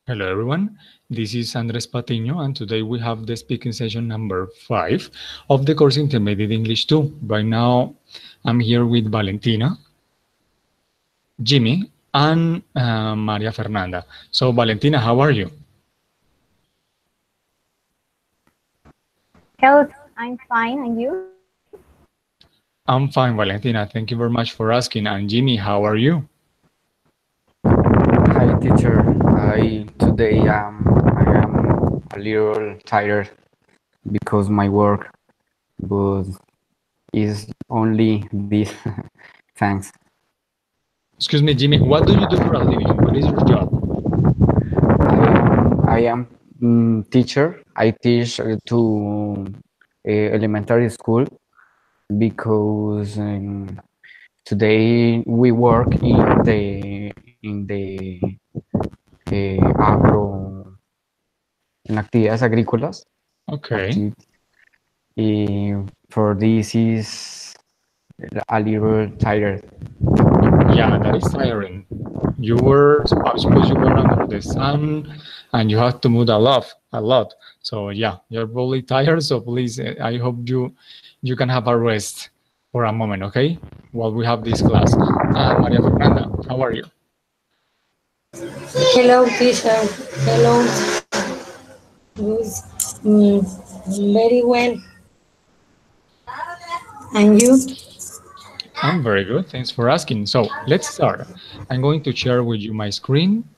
Hello everyone, this is Andres Patiño and today we have the speaking session number 5 of the course Intermediate English 2. Right now I'm here with Valentina, Jimmy and Maria Fernanda. So Valentina, how are you? Hello, I'm fine, and you? I'm fine, Valentina, thank you very much for asking. And Jimmy, how are you? Hi teacher, today I am a little tired because my work was is only this. Thanks. Excuse me, Jimmy, what do you do for a living? What is your job? I am teacher. I teach to elementary school because today we work in the agro en actividades agrícolas. Okay. For this is a little tired. Yeah, that is tiring. I suppose you were under the sun and you have to move a lot. So yeah, you're probably tired. So please, I hope you can have a rest for a moment, okay? While we have this class. Maria Fernanda, how are you? Hello, teacher. Hello. Good. Mm, very well. And you? I'm very good. Thanks for asking. So let's start. I'm going to share with you my screen.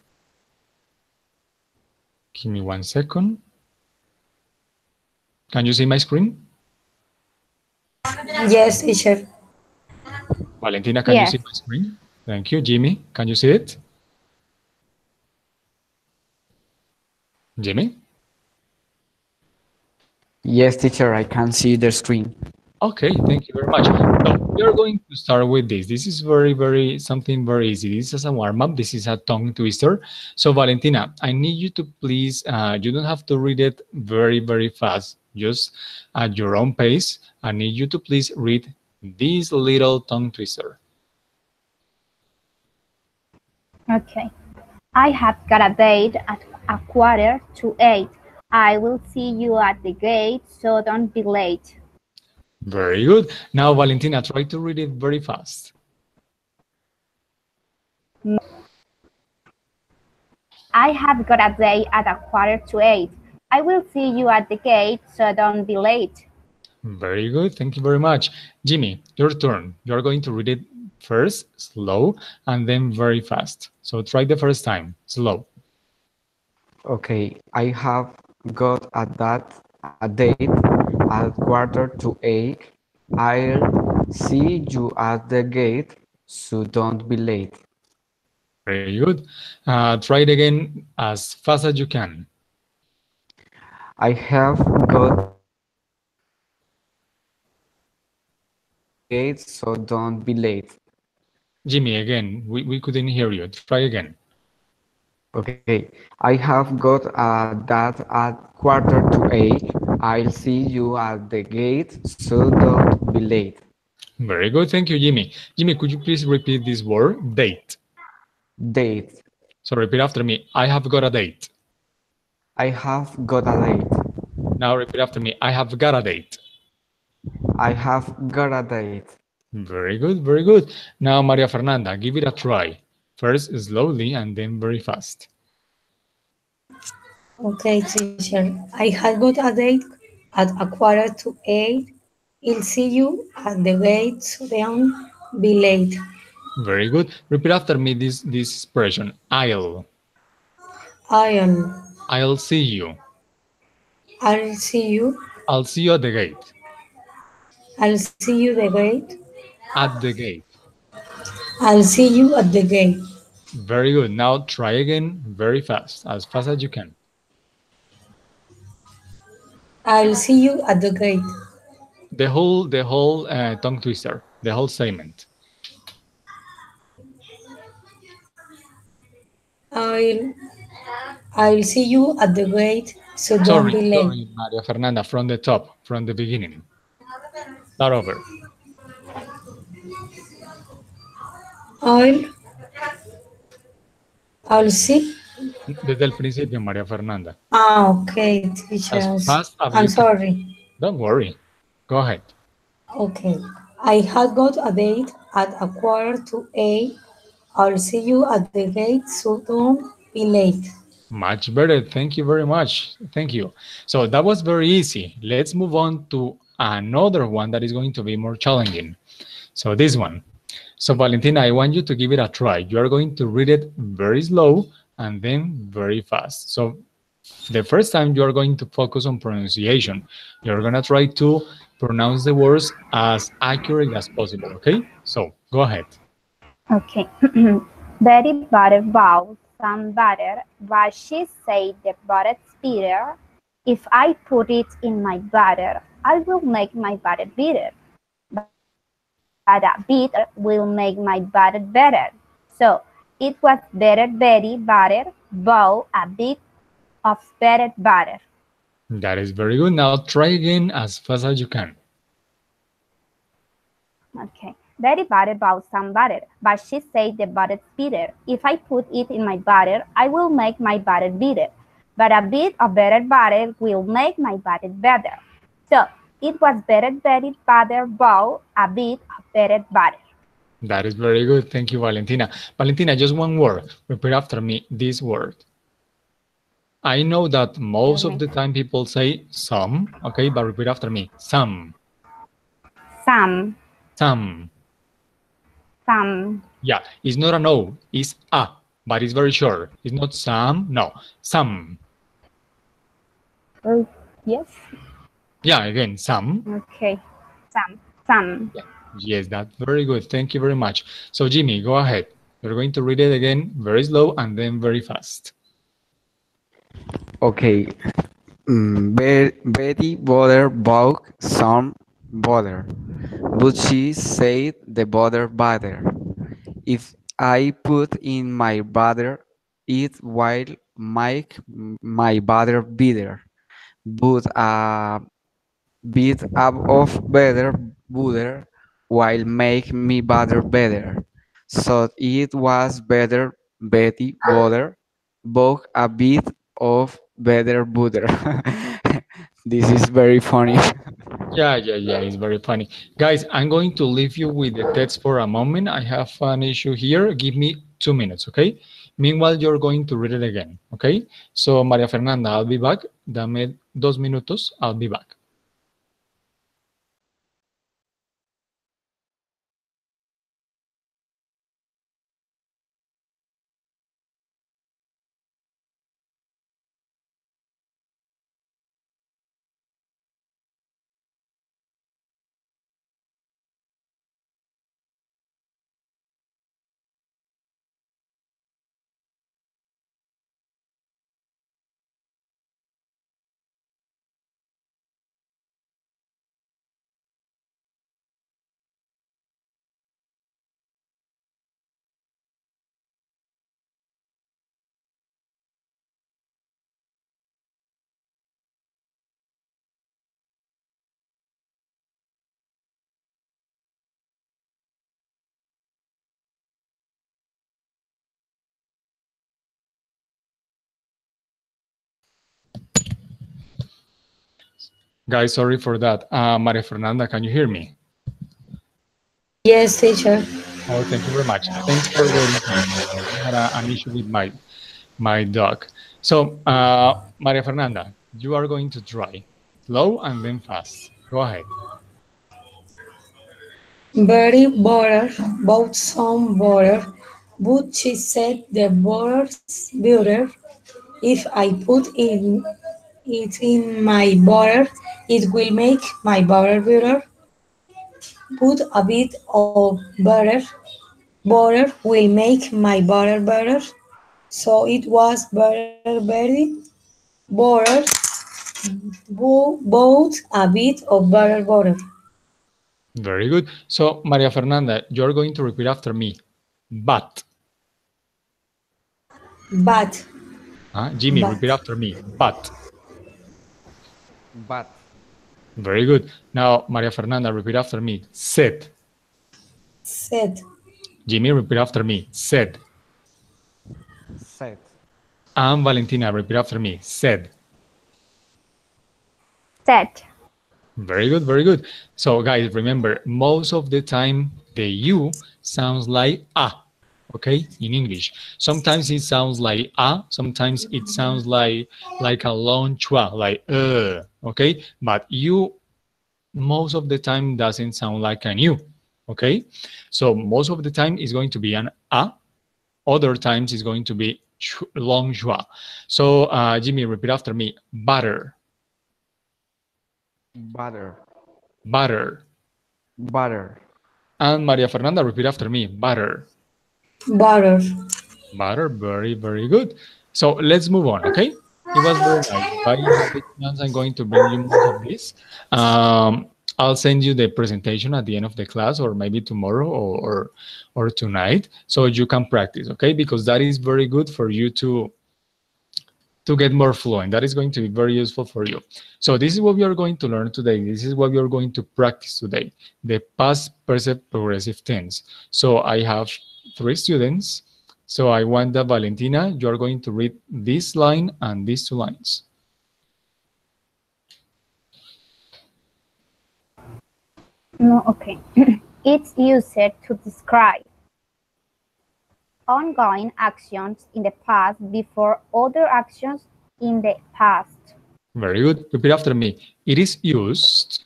Give me 1 second. Can you see my screen? Yes, teacher. Valentina, can you see my screen? Thank you. Jimmy, can you see it? Jimmy? Yes, teacher, I can see the screen. Okay, thank you very much. So we are going to start with this. This is something very easy. This is a warm-up. This is a tongue twister. So Valentina, I need you to please, you don't have to read it very fast, just at your own pace. I need you to please read this little tongue twister. Okay. I have got a date at 7:15. I will see you at the gate, so don't be late. Very good. Now, Valentina, try to read it very fast. I have got a date at 7:15. I will see you at the gate, so don't be late. Very good. Thank you very much. Jimmy, your turn. You're going to read it first, slow, and then very fast. So try the first time, slow. Okay, I have got a date at 7:15. I'll see you at the gate, so don't be late. Very good. Try it again as fast as you can. I have got gate, so don't be late. Jimmy, again, we couldn't hear you. Try again. Okay, I have got that at 7:15. I'll see you at the gate, so don't be late. Very good. Thank you, Jimmy. Jimmy, could you please repeat this word, date? Date. So repeat after me. I have got a date. I have got a date. Now repeat after me. I have got a date. I have got a date. Very good, very good. Now, Maria Fernanda, give it a try. First slowly and then very fast. Okay, teacher. I have got a date at 7:15. I'll see you at the gate, so don't be late. Very good. Repeat after me this expression. I'll see you. I'll see you. I'll see you at the gate. I'll see you the gate. At the gate. I'll see you at the gate. Very good. Now try again very fast as you can. I'll see you at the gate. The whole tongue twister, the whole segment. I'll I'll see you at the gate, so don't Sorry, be late. Maria Fernanda, from the top, from the beginning. Start over. I'll I'll see Desde el principio, María Fernanda. Ah, okay, As teachers. fast as I'm you can. sorry. Don't worry. Go ahead. Okay. I had got a date at a quarter to 8. I'll see you at the gate, so don't be late. Much better. Thank you very much. Thank you. So that was very easy. Let's move on to another one that is going to be more challenging. So this one. So Valentina, I want you to give it a try. You are going to read it very slow and then very fast. So the first time you are going to focus on pronunciation. You're going to try to pronounce the words as accurate as possible, okay? So go ahead. Okay. Betty butter bought some butter, but she said the butter's bitter. If I put it in my butter, I will make my butter bitter. But a bitter will make my butter better. So it was better Betty butter bought a bit of better butter. That is very good. Now try again as fast as you can. Okay. Betty butter bought some butter, but she said the butter's bitter. If I put it in my butter, I will make my butter bitter. But a bit of better butter will make my butter better. So it was better Betty butter bought a bit of better butter. That is very good. Thank you, Valentina. Valentina, just one word. Repeat after me this word. I know that most of Excuse the me. time people say some, okay, but repeat after me. Some, Some, some. some. Yeah, it's not an O, it's a, but it's very short. It's not some, no, some. Yes. Yeah, again, some. Okay. Some. Yeah. Yes, that's very good. Thank you very much. So, Jimmy, go ahead. You're going to read it again very slow and then very fast. Okay. Betty butter bought some butter, but she said the butter better. If I put in my butter, it will make my butter bitter. But a bit of better butter will make me butter better. So it was better Betty butter, bought a bit of better butter. This is very funny. Yeah, it's very funny. Guys, I'm going to leave you with the text for a moment. I have an issue here. Give me 2 minutes, okay? Meanwhile, you're going to read it again, okay? So, Maria Fernanda, I'll be back. Dame 2 minutos. I'll be back. Guys, sorry for that. Maria Fernanda, can you hear me? Yes, teacher. Oh, thank you very much. Thanks for waiting for me. I had an issue with my dog. So, Maria Fernanda, you are going to try slow and then fast. Go ahead. Betty butter bought some butter, but she said the butter's bitter. If I put it in my butter, it will make my butter bitter. Put a bit of butter will make my butter better. So it was butter Betty butter bought a bit of butter. Very good. So, Maria Fernanda, you're going to repeat after me. But. But Jimmy, but repeat after me. But. But Very good. Now, Maria Fernanda, repeat after me. Said. said Jimmy, repeat after me. Said. set And Valentina, repeat after me. Said. Said. Very good, very good. So guys, remember, most of the time the U sounds like A, okay, in English. Sometimes it sounds like A, sometimes it sounds like a long schwa, like okay? But U most of the time doesn't sound like an U, okay? So most of the time it's going to be an A, other times it's going to be long schwa. So Jimmy, repeat after me. Butter, Butter. butter. Butter. And Maria Fernanda, repeat after me. Butter. Butter. Butter. Very, very good. So let's move on, okay? It was very nice. If I have the chance, I'm going to bring you more of this. I'll send you the presentation at the end of the class, or maybe tomorrow or tonight, so you can practice, okay? Because that is very good for you to get more fluent. That is going to be very useful for you. So this is what we are going to learn today. This is what we are going to practice today, the past perfect progressive tense. So I have 3 students. So I want that Valentina, you are going to read this line and these 2 lines. No, okay. It's used to describe ongoing actions in the past before other actions in the past. Very good. Repeat after me. It is used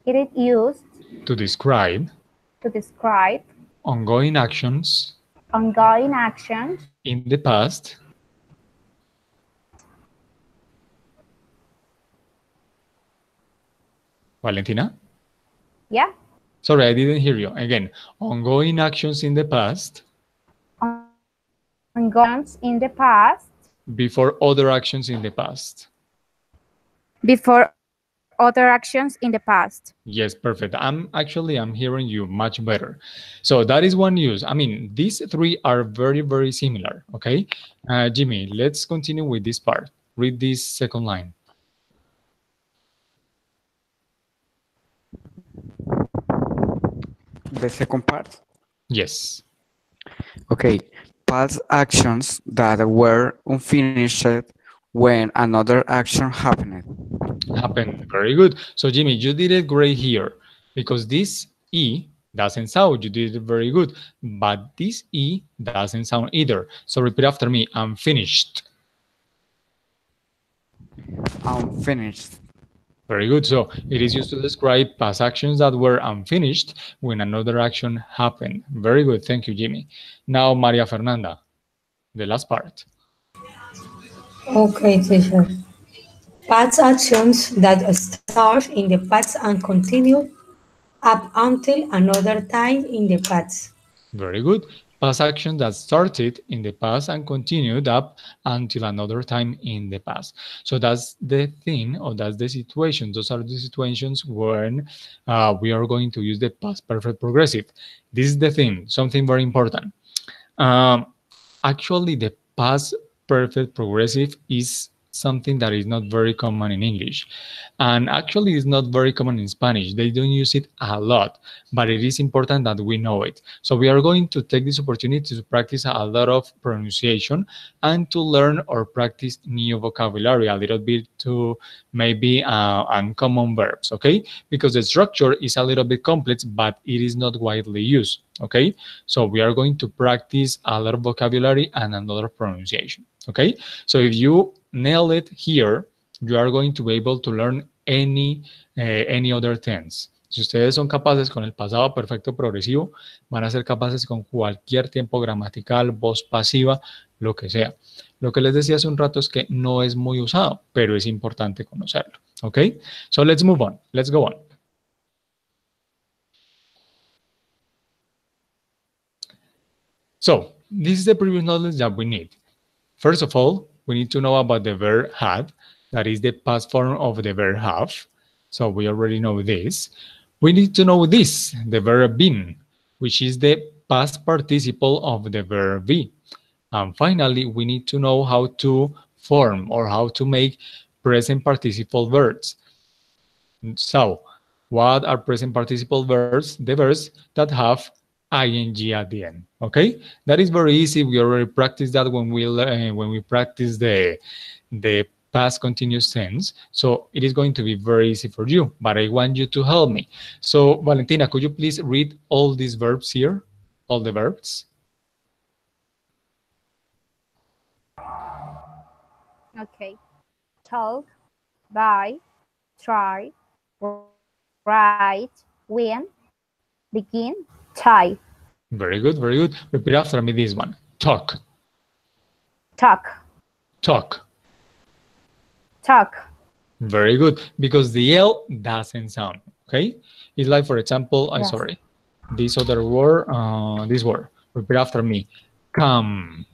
It is used to describe to describe ongoing actions ongoing actions in the past Valentina? yeah Sorry, I didn't hear you. Again, ongoing actions in the past ongoing in the past before other actions in the past. before other actions in the past. Yes, perfect. I'm hearing you much better. So that is one use. I mean, these 3 are very, very similar. Okay, Jimmy, let's continue with this part. Read this second line. The second part. Yes. Okay. Past actions that were unfinished when another action happened. Happened. Very good. So Jimmy, you did it great here because this E doesn't sound. You did it very good. But this E doesn't sound either. So repeat after me. I'm finished. Unfinished. Very good. So it is used to describe past actions that were unfinished when another action happened. Very good. Thank you, Jimmy. Now, Maria Fernanda, the last part. Okay, teacher. Past actions that start in the past and continue up until another time in the past. Very good. Past action that started in the past and continued up until another time in the past. So that's the thing, or that's the situation. Those are the situations when we are going to use the past perfect progressive. This is the thing, something very important. Um, Actually, the past perfect progressive is something that is not very common in English. And actually, it's not very common in Spanish. They don't use it a lot, but it is important that we know it. So we are going to take this opportunity to practice a lot of pronunciation and to learn or practice new vocabulary, a little bit to maybe uncommon verbs, okay? Because the structure is a little bit complex, but it is not widely used, okay? So we are going to practice a lot of vocabulary and a lot of pronunciation, okay? So if you nail it here, you are going to be able to learn any other tense. Si ustedes son capaces con el pasado perfecto progresivo, van a ser capaces con cualquier tiempo gramatical, voz pasiva, lo que sea. Lo que les decía hace un rato es que no es muy usado, pero es importante conocerlo. ¿Ok? So let's move on. Let's go on. So this is the previous knowledge that we need. First of all, we need to know about the verb had. That is the past form of the verb have. So we already know this. We need to know this, the verb been, which is the past participle of the verb be. And finally, we need to know how to form or how to make present participle verbs. So, what are present participle verbs? The verbs that have ing at the end. Okay, that is very easy. We already practiced that when we practice the past continuous tense. So it is going to be very easy for you, but I want you to help me. So Valentina, could you please read all these verbs here, all the verbs? Okay. Talk, buy, try, write, win, begin, tie. Very good, very good. Repeat after me this one. Talk, Talk, talk. talk. Very good, because the L doesn't sound, okay? It's like, for example, I'm Yes. sorry, this other word, this word. Repeat after me. Come.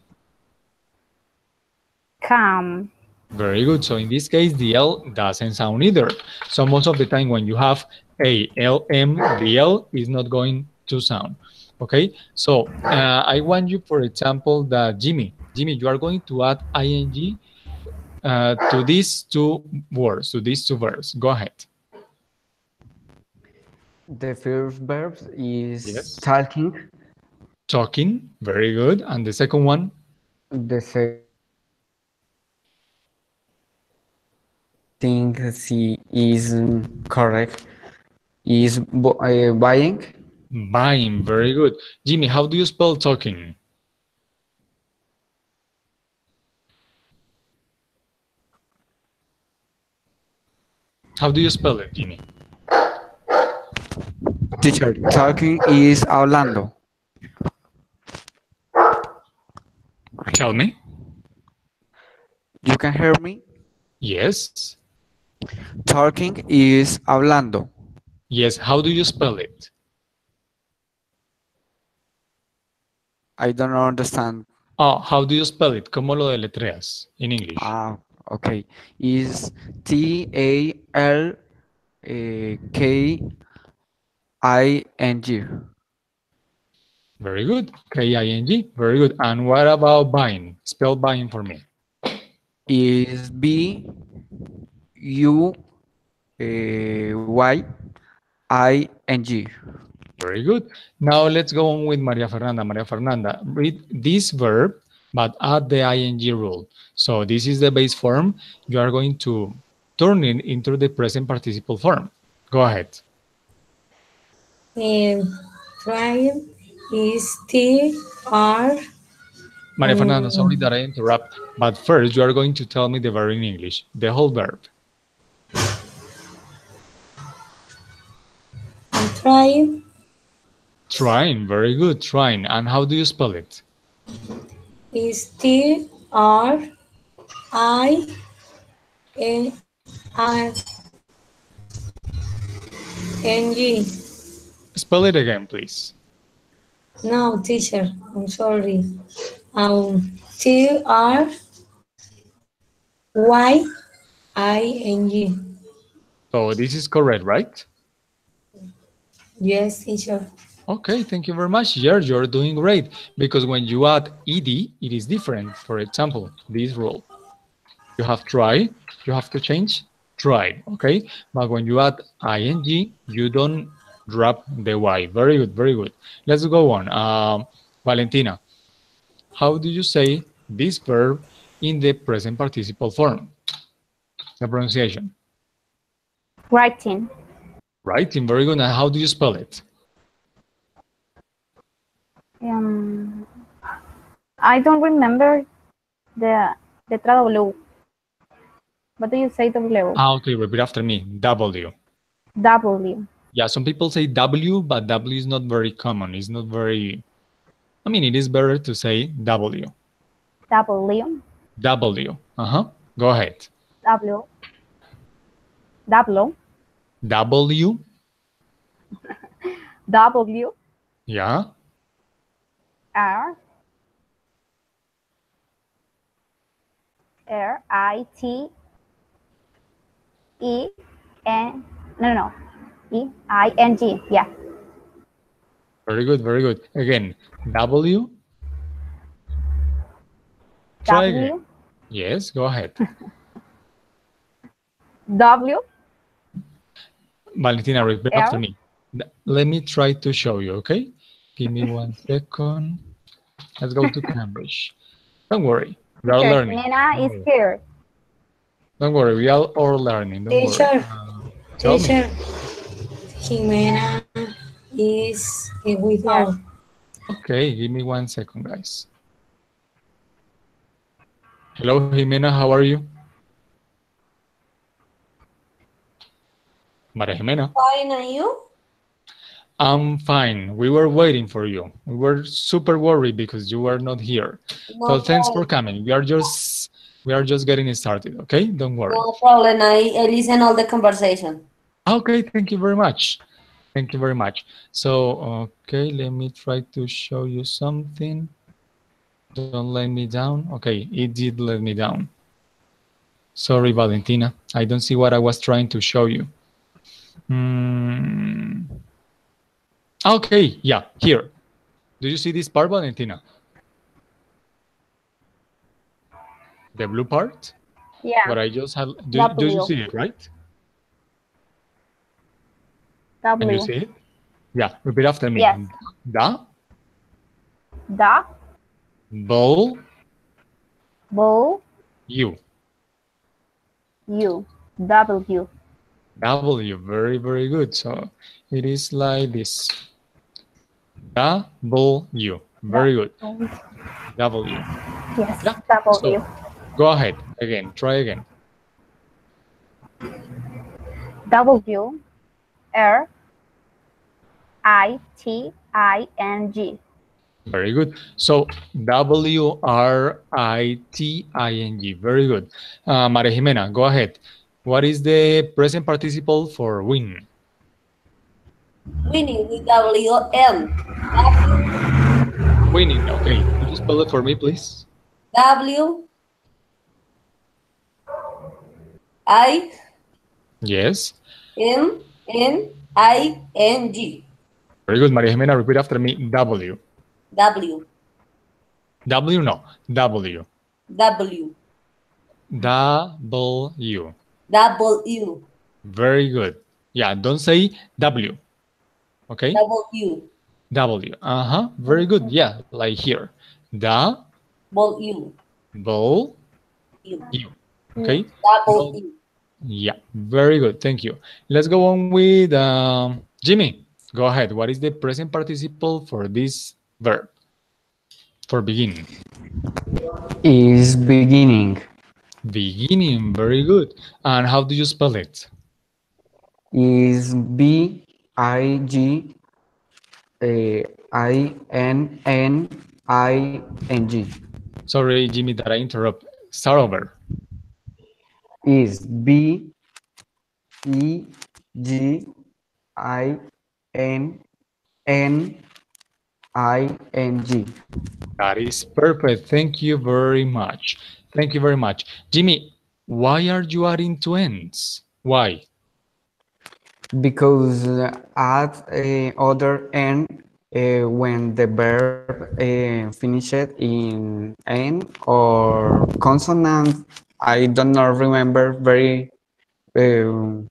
Come. Very good. So in this case, the L doesn't sound either. So most of the time when you have A, L, M, the L is not going to sound. Okay. So I want you, for example, that Jimmy, you are going to add ing to these two words, to these two verbs. Go ahead. The first verb is Yes. talking. Talking. Very good. And the second one? The second thing is correct is buying. Buying. Very good. Jimmy, how do you spell talking? How do you spell it, Jimmy? Teacher, talking is hablando. Tell me. You can hear me? Yes. Talking is hablando. Yes. How do you spell it? I don't understand. Oh, how do you spell it? ¿Cómo lo deletreas in English? Ah, okay. Is Talking. Very good. K-I-N-G. Very good. And what about buying? Spell buying for me. Is Buying. Very good. Now let's go on with Maria Fernanda. Maria Fernanda, read this verb, but add the ing rule. So this is the base form. You are going to turn it into the present participle form. Go ahead. Try is T-R. Maria Fernanda, sorry that I interrupt, but first you are going to tell me the verb in English, the whole verb. Try Trying, very good, trying. And how do you spell it? is Trying. Spell it again, please. No, teacher, I'm sorry. Trying. So this is correct, right? Yes, teacher. Okay, thank you very much. Yeah, you're doing great. Because when you add ed, it is different. For example, this rule. You have try, you have to change tried, okay? But when you add ing, you don't drop the y. Very good, very good. Let's go on. Valentina, how do you say this verb in the present participle form? The pronunciation. Writing. Writing, very good. And how do you spell it? I don't remember the letra W. What do you say W? Okay, repeat after me. W. W. Yeah, some people say W, but W is not very common. It's not very, I mean, it is better to say W. W. W. Go ahead. W. W. W. W. Yeah. R. R-I-T. E. N. No. E-I-N-G. Yeah. Very good, very good. Again, W. Try again. W. Yes, go ahead. W. Valentina, repeat after L. me. Let me try to show you, okay? Give me 1 second. Let's go to Cambridge. Don't worry, we are Teacher learning. Jimena Don't is worry. here. Don't worry, we are all learning. Don't worry. Teacher, Tell me. teacher, Jimena is with us. Yes. Okay, give me 1 second, guys. Hello, Jimena, how are you? Maria Jimena. Fine, and you? I'm fine. We were waiting for you. We were super worried because you were not here. No So thanks for problem. coming. We are just getting started, okay? Don't worry. No problem. I listen all the conversation. Okay, thank you very much. Thank you very much. So, okay, let me try to show you something. Don't let me down. Okay, it did let me down. Sorry, Valentina. I don't see what I was trying to show you. Hmm. Okay, yeah, here. Do you see this part, Valentina? The blue part? What Yeah. I just had. Do you W. see it, right? Can you W. see it? Yeah, repeat after me. Yes. Da, The. bull, Bull. you. U. W. W, very, very good. So it is like this. W, very good. W. Yes. Yeah. W. So go ahead again. Try again. W. R. I. T. I. N. G. Very good. So Writing. Very good. Maria Jimena, go ahead. What is the present participle for win? Winning with W-N. Winning. Okay. Could you spell it for me, please? Yes. W-I-N-N-I-N-G. Very good. Maria Jimena, repeat after me. W. W. W, no. W. W. W. W. Very good. Yeah, don't say W. Okay? W. W. Very good. Yeah, like here. W. W. U. You. Okay? Double No. U. Yeah, very good. Thank you. Let's go on with Jimmy. Go ahead. What is the present participle for this verb? For begin. Is beginning. Beginning. Very good. And how do you spell it? Is Biginn. Sorry, Jimmy, that I interrupt. Start over. Is Beginn. That is perfect. Thank you very much. Thank you very much. Jimmy, why are you adding two ends? Why? Because add other n when the verb finished in n or consonant. I don't know, remember very well.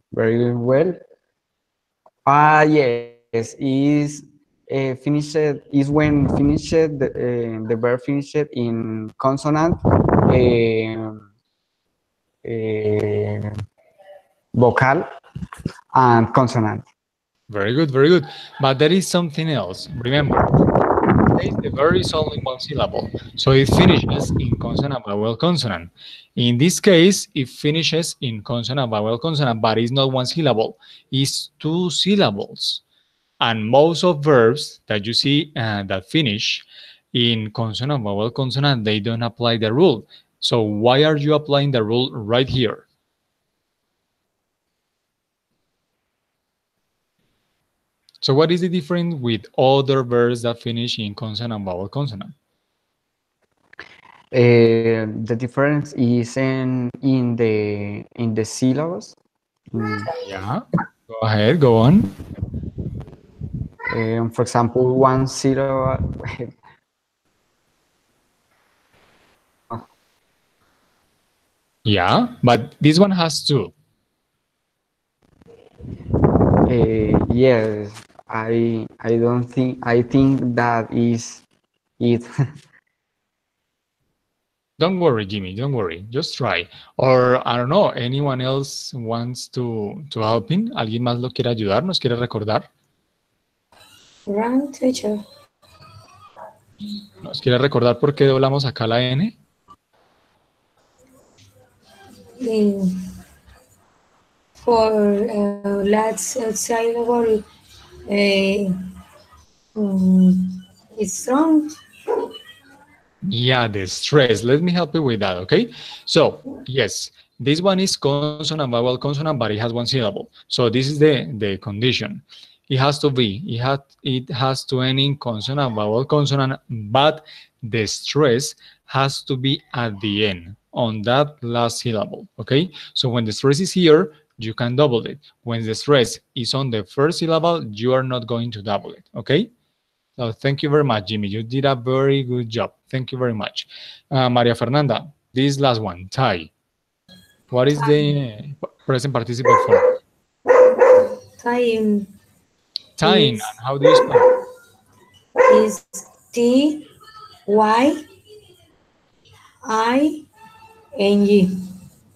Yes, is finished is when finished the verb finished in consonant, uh, vocal and consonant. Very good, very good. But there is something else. Remember, the verb is only one syllable, so it finishes in consonant, vowel, consonant. In this case, it finishes in consonant, vowel, consonant, but it's not one syllable. It's two syllables. And most of verbs that you see that finish in consonant, vowel, consonant, they don't apply the rule. So why are you applying the rule right here? So what is the difference with other verbs that finish in consonant, vowel, consonant? The difference is in the syllables. Yeah, go ahead, go on. For example, one syllable. Yeah, but this one has two. Yes, I don't think I think that is it. Don't worry, Jimmy, don't worry. Just try. Or, I don't know, anyone else wants to help in? ¿Alguien más lo quiere ayudar? ¿Nos quiere recordar? Run, teacher. ¿Nos quiere recordar por qué doblamos acá la N? In, for let's say the word it's strong. Yeah, the stress. Let me help you with that, okay? So, yes, this one is consonant, vowel, consonant, but it has one syllable. So this is the condition. It has to be, it has to end in consonant, vowel, consonant, but the stress has to be at the end on that last syllable, okay? So when the stress is here, you can double it. When the stress is on the first syllable, you are not going to double it, okay? So thank you very much, Jimmy. You did a very good job. Thank you very much. Maria Fernanda, this last one, tie. What is the present participle form? Time Tying. is And how do you spell it? is Tying.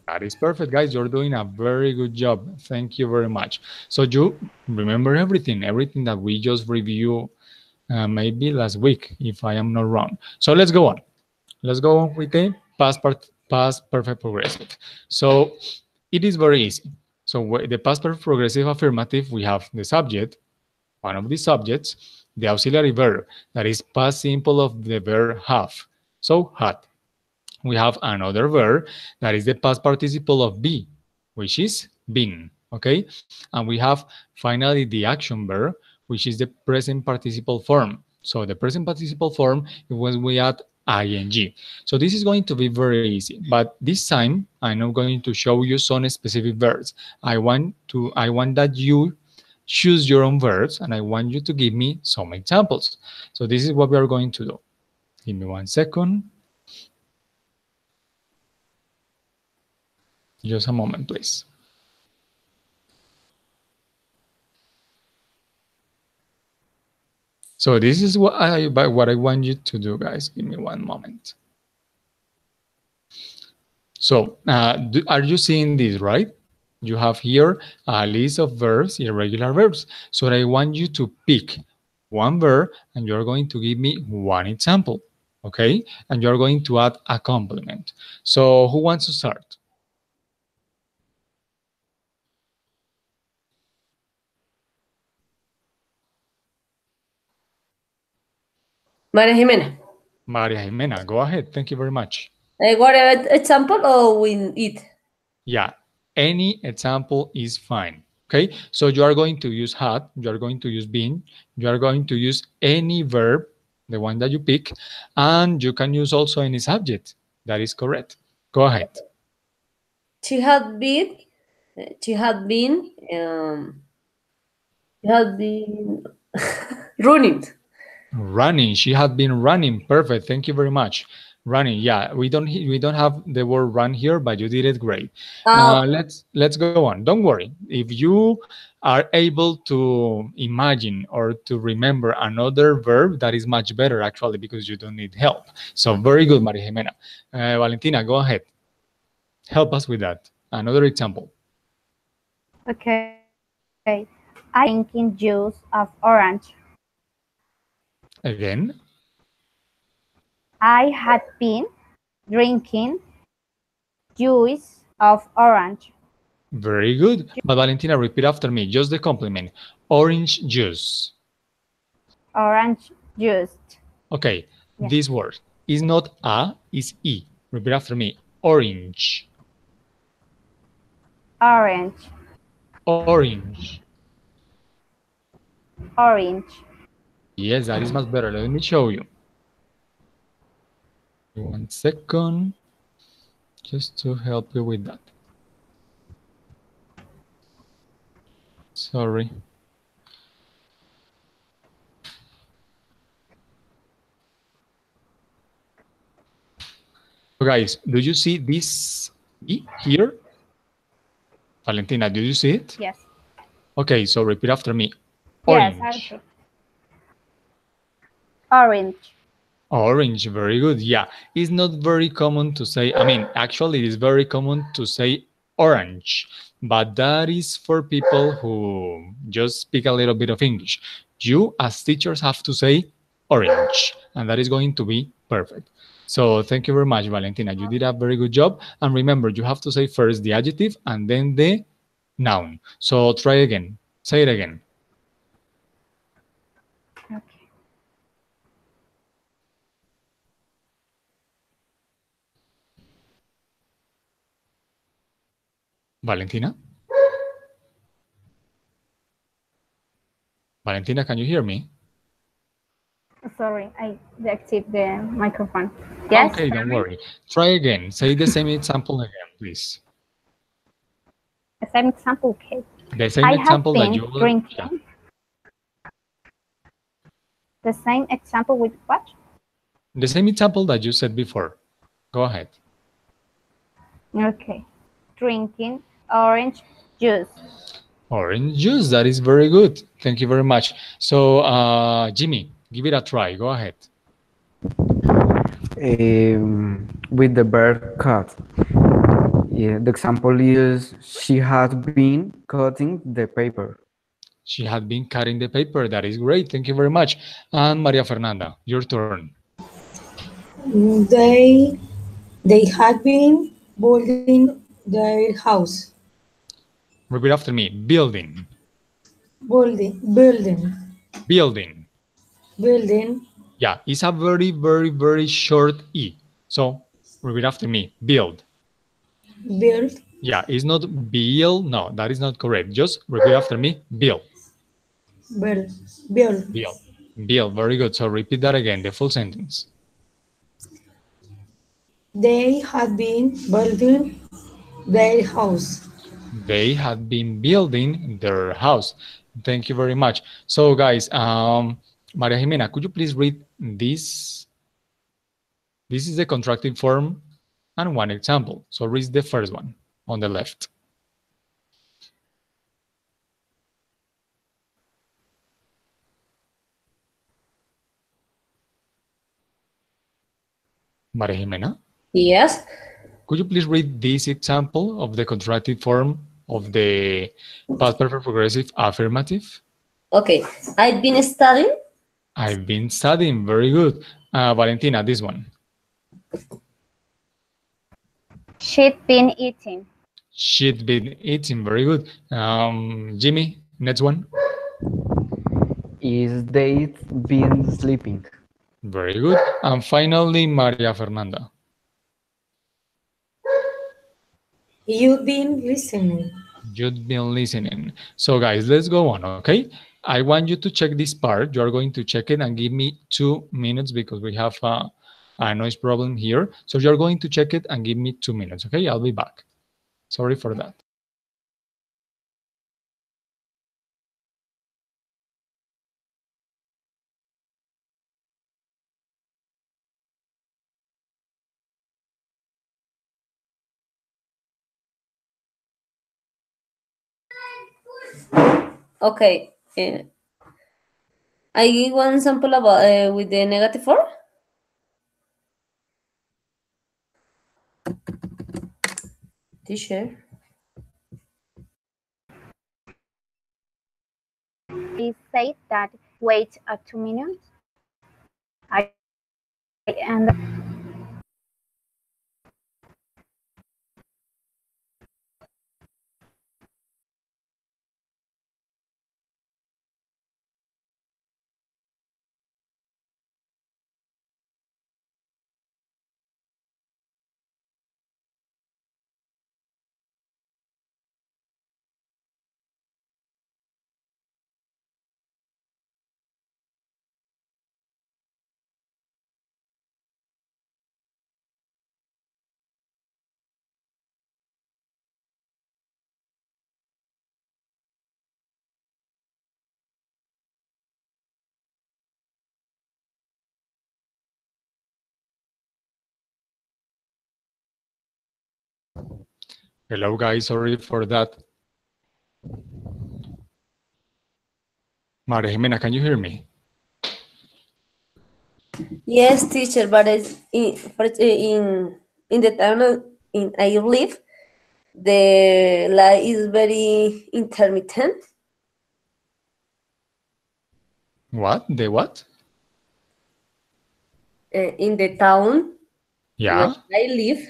That is perfect, guys. You're doing a very good job. Thank you very much. So you remember everything that we just reviewed maybe last week, if I am not wrong. So let's go on. Let's go with the past perfect progressive. So it is very easy. So the past perfect progressive affirmative, we have the subject, one of the subjects, the auxiliary verb, that is past simple of the verb have. So had. We have another verb that is the past participle of be, which is been, okay? And we have finally the action verb, which is the present participle form. So the present participle form is when we add ing. So this is going to be very easy, but this time I'm not going to show you some specific verbs. I want that you choose your own verbs, and I want you to give me some examples. So this is what we are going to do. Give me 1 second. Just a moment, please. So this is what I want you to do, guys. Give me 1 moment. So are you seeing this, right? You have here a list of verbs, irregular verbs. So I want you to pick one verb, and you're going to give me one example, okay? And you're going to add a complement. So who wants to start? Maria Jimena. Maria Jimena, go ahead. Thank you very much. What example or win it? Yeah, any example is fine. Okay, so you are going to use had, you are going to use been, you are going to use any verb, the one that you pick, and you can use also any subject. That is correct. Go ahead. She had been. She had been. She had been running. Running. She had been running. Perfect. Thank you very much. Running. Yeah, we don't have the word run here, but you did it great. Let's go on. Don't worry. If you are able to imagine or to remember another verb, that is much better actually, because you don't need help. So very good, Maria Jimena. Valentina, go ahead. Help us with that. Another example. Okay. I drinking juice of orange. Again. I had been drinking juice of orange. Very good. But Valentina, repeat after me. Just the complement. Orange juice. Orange juice. Okay. Yeah. This word is not a, is e. Repeat after me. Orange. Orange. Orange. Orange. Yes, that is much better. Let me show you. 1 second. Just to help you with that. Sorry. So guys, do you see this E here? Valentina, do you see it? Yes. Okay, so repeat after me. Yes, Orange. orange. Orange, very good. Yeah, it's not very common to say, I mean, actually, it is very common to say orange, but that is for people who just speak a little bit of English. You, as teachers, have to say orange, and that is going to be perfect. So, thank you very much, Valentina. You did a very good job. And remember, you have to say first the adjective and then the noun. So, try again. Say it again. Okay. Valentina? Valentina, can you hear me? Sorry, I deactivated the microphone. Yes, Okay, don't worry. Try again. Say the same example again, please. the same example. Okay. The same I have example that been you will, yeah. drinking. The same example with what? The same example that you said before. Go ahead. Okay. Drinking orange juice. Orange juice. That is very good. Thank you very much. So, Jimmy, give it a try. Go ahead. With the verb cut. Yeah, the example is she had been cutting the paper. She had been cutting the paper. That is great. Thank you very much. And Maria Fernanda, your turn. They they had been building their house. Repeat after me. Building. Building. Building. Building. Yeah, it's a very, very, very short E. So, repeat after me. Build. Build. Yeah, it's not build. No, that is not correct. Just repeat after me. Build. Build. Build. Build. Build. Very good. So repeat that again, the full sentence. They had been building their house. They had been building their house. Thank you very much. So guys, Maria Jimena, could you please read this? This is the contracting form and one example. So read the first one on the left. Maria Jimena, Yes. could you please read this example of the contracting form of the past perfect progressive affirmative? Okay. I've been studying. I've been studying. Very good. Valentina, this one. She'd been eating. She'd been eating. Very good. Jimmy, next one. Is they been sleeping? Very good. And finally, Maria Fernanda. You've been listening. You've been listening. So guys, let's go on, okay? I want you to check this part. You are going to check it and give me 2 minutes because we have a noise problem here. So you're going to check it and give me 2 minutes, okay? I'll be back. Sorry for that. Okay. I give one example about with the negative form. Teacher. He said that wait 2 minutes. I and Hello guys, sorry for that. Maria Jimena, can you hear me? Yes, teacher, but it's in the town in I live, the light is very intermittent. What? The what? In the town where Yeah. I live,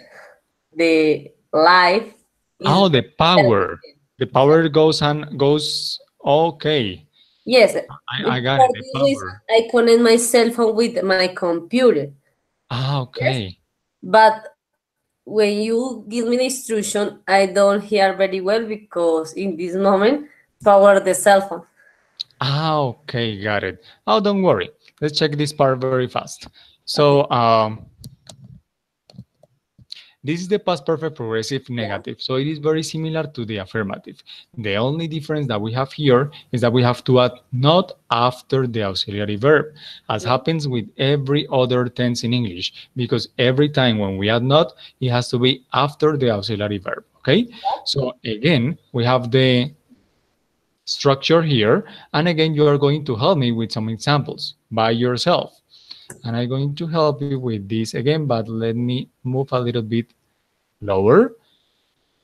the life is Oh, the power. intermittent. The power goes and goes. Okay. Yes, I got it. for The this reason, power. I connect my cell phone with my computer. Ah, Yes, okay. but when you give me the instruction, I don't hear very well because in this moment, power the cell phone. Ah, okay. Got it. Oh, don't worry. Let's check this part very fast. Okay. So, this is the past perfect progressive Yeah. negative, so it is very similar to the affirmative. The only difference that we have here is that we have to add not after the auxiliary verb, as Okay. happens with every other tense in English, because every time when we add not, it has to be after the auxiliary verb, okay? So again, we have the structure here, and again, you are going to help me with some examples by yourself. And I'm going to help you with this again, but let me move a little bit lower.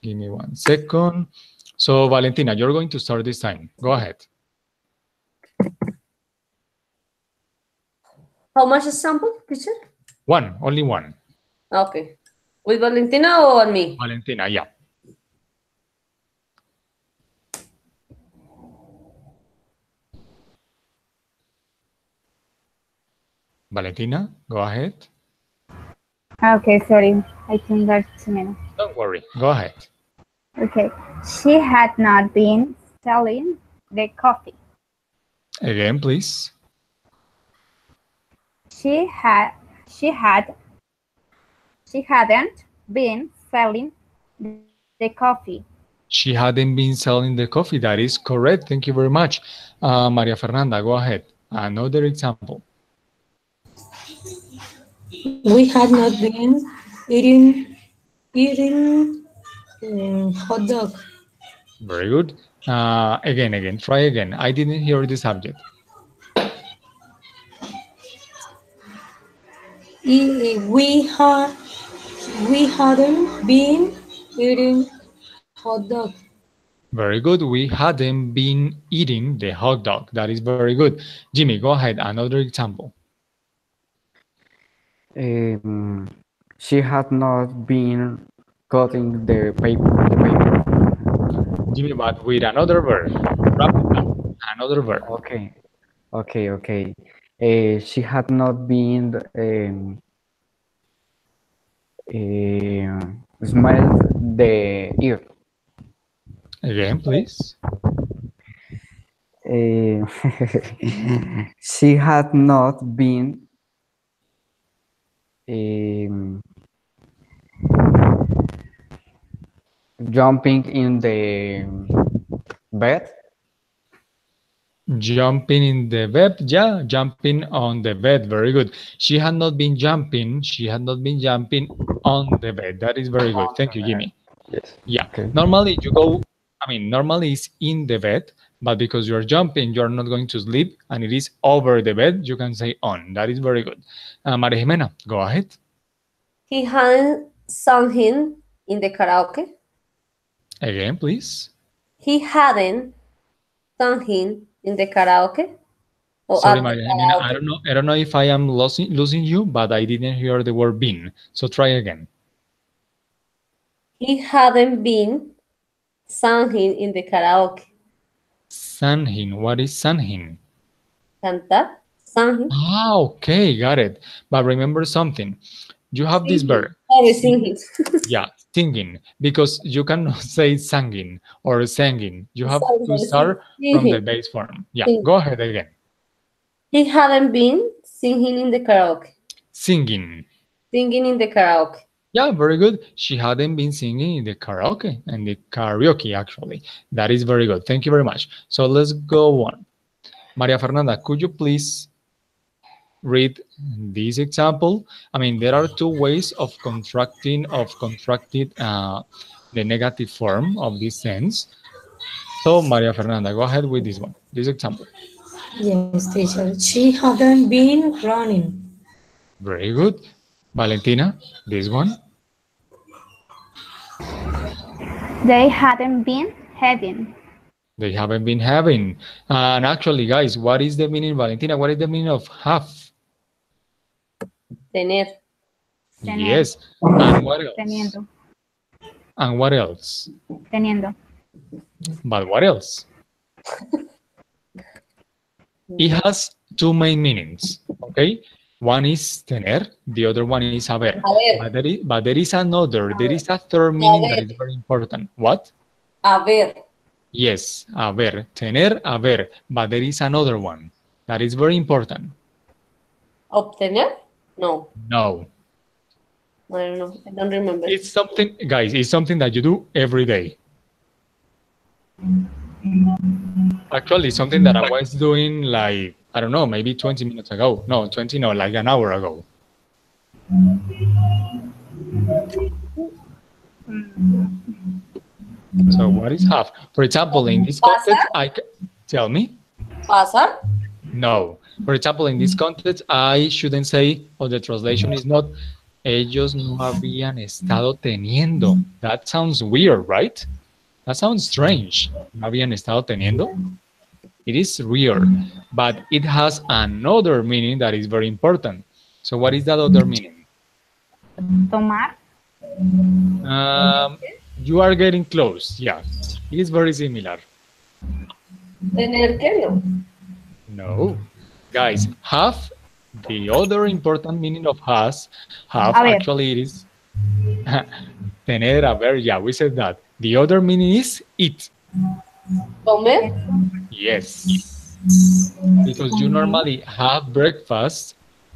Give me 1 second. So, Valentina, you're going to start this time. Go ahead. How much example, teacher? One, only one. Okay. With Valentina or me? Valentina, yeah. Valentina, go ahead. Okay, sorry. I think that's a minute. Don't worry. Go ahead. Okay. She had not been selling the coffee. Again, please. She had she had she hadn't been selling the coffee. She hadn't been selling the coffee. That is correct. Thank you very much. Maria Fernanda, go ahead. Another example. We had not been eating hot dog. Very good. Again. Try again. I didn't hear the subject. We had we hadn't been eating hot dog. Very good. We hadn't been eating the hot dog. That is very good. Jimmy, go ahead. Another example. Um, she had not been cutting the paper. Jimmy, but with another verb. Wrap it up. Another verb. Okay, okay. She had not been smelled the ear. Again, please. Uh, she had not been um, jumping in the bed. Jumping in the bed. Yeah, jumping on the bed. Very good. She had not been jumping. She had not been jumping on the bed. That is very good. Thank you, Jimmy. Yes. Yeah. Okay. Normally you go, normally it's in the bed, but because you're jumping, you're not going to sleep and it is over the bed, you can say on. That is very good. Maria Jimena, go ahead. He hadn't sung him in the karaoke. Again, please. He hadn't sung him in the karaoke or Sorry, at the Maria Jimena, karaoke. I don't know if I am losing you, but I didn't hear the word been. So try again. He hadn't been sung him in the karaoke. Sanhin. What is Sanhin? Cantar, sung him, Ah, okay, got it. But remember something. You have this sing him. verb. Sorry, sing him. Yeah, singing, because you cannot say singing or singing. You have to Sorry, sing, start sing from the him. base form. Yeah, Sing. go ahead again. He hadn't been singing in the karaoke. Singing. Singing in the karaoke. Yeah, very good. She hadn't been singing in the karaoke and the karaoke, actually. That is very good. Thank you very much. So let's go on. Maria Fernanda, could you please read this example? There are two ways of contracted the negative form of this sense. So, Maria Fernanda, go ahead with this one, this example. Yes, teacher. She hadn't been running. Very good. Valentina, this one. They hadn't been having. They haven't been having. And actually, guys, what is the meaning, Valentina? What is the meaning of have? Tener. Tener. Yes. And what else? Teniendo. And what else? Teniendo. But what else? It has two main meanings, okay? One is tener, the other one is haber. Haber. But there is another, there is a third meaning that is very important. What? Haber. Yes, haber, tener, haber. But there is another one that is very important. Obtener? No. No. I don't know. I don't remember. It's something, guys, it's something that you do every day. Actually, something that I was doing like, I don't know, maybe 20 minutes ago. No, 20, no, like an hour ago. So what is have? For example, in this context, tell me. Pasar? No. For example, in this context, I shouldn't say, or the translation is not, ellos no habían estado teniendo. That sounds weird, right? That sounds strange. No habían estado teniendo. It is weird, but it has another meaning that is very important. So what is that other meaning? Tomar. You are getting close. Yeah, it is very similar. Tener que no. No. Guys, have, the other important meaning of have Haber. actually it is tener, haber. Yeah, we said that. The other meaning is eat. Comer? Yes. Because you normally have breakfast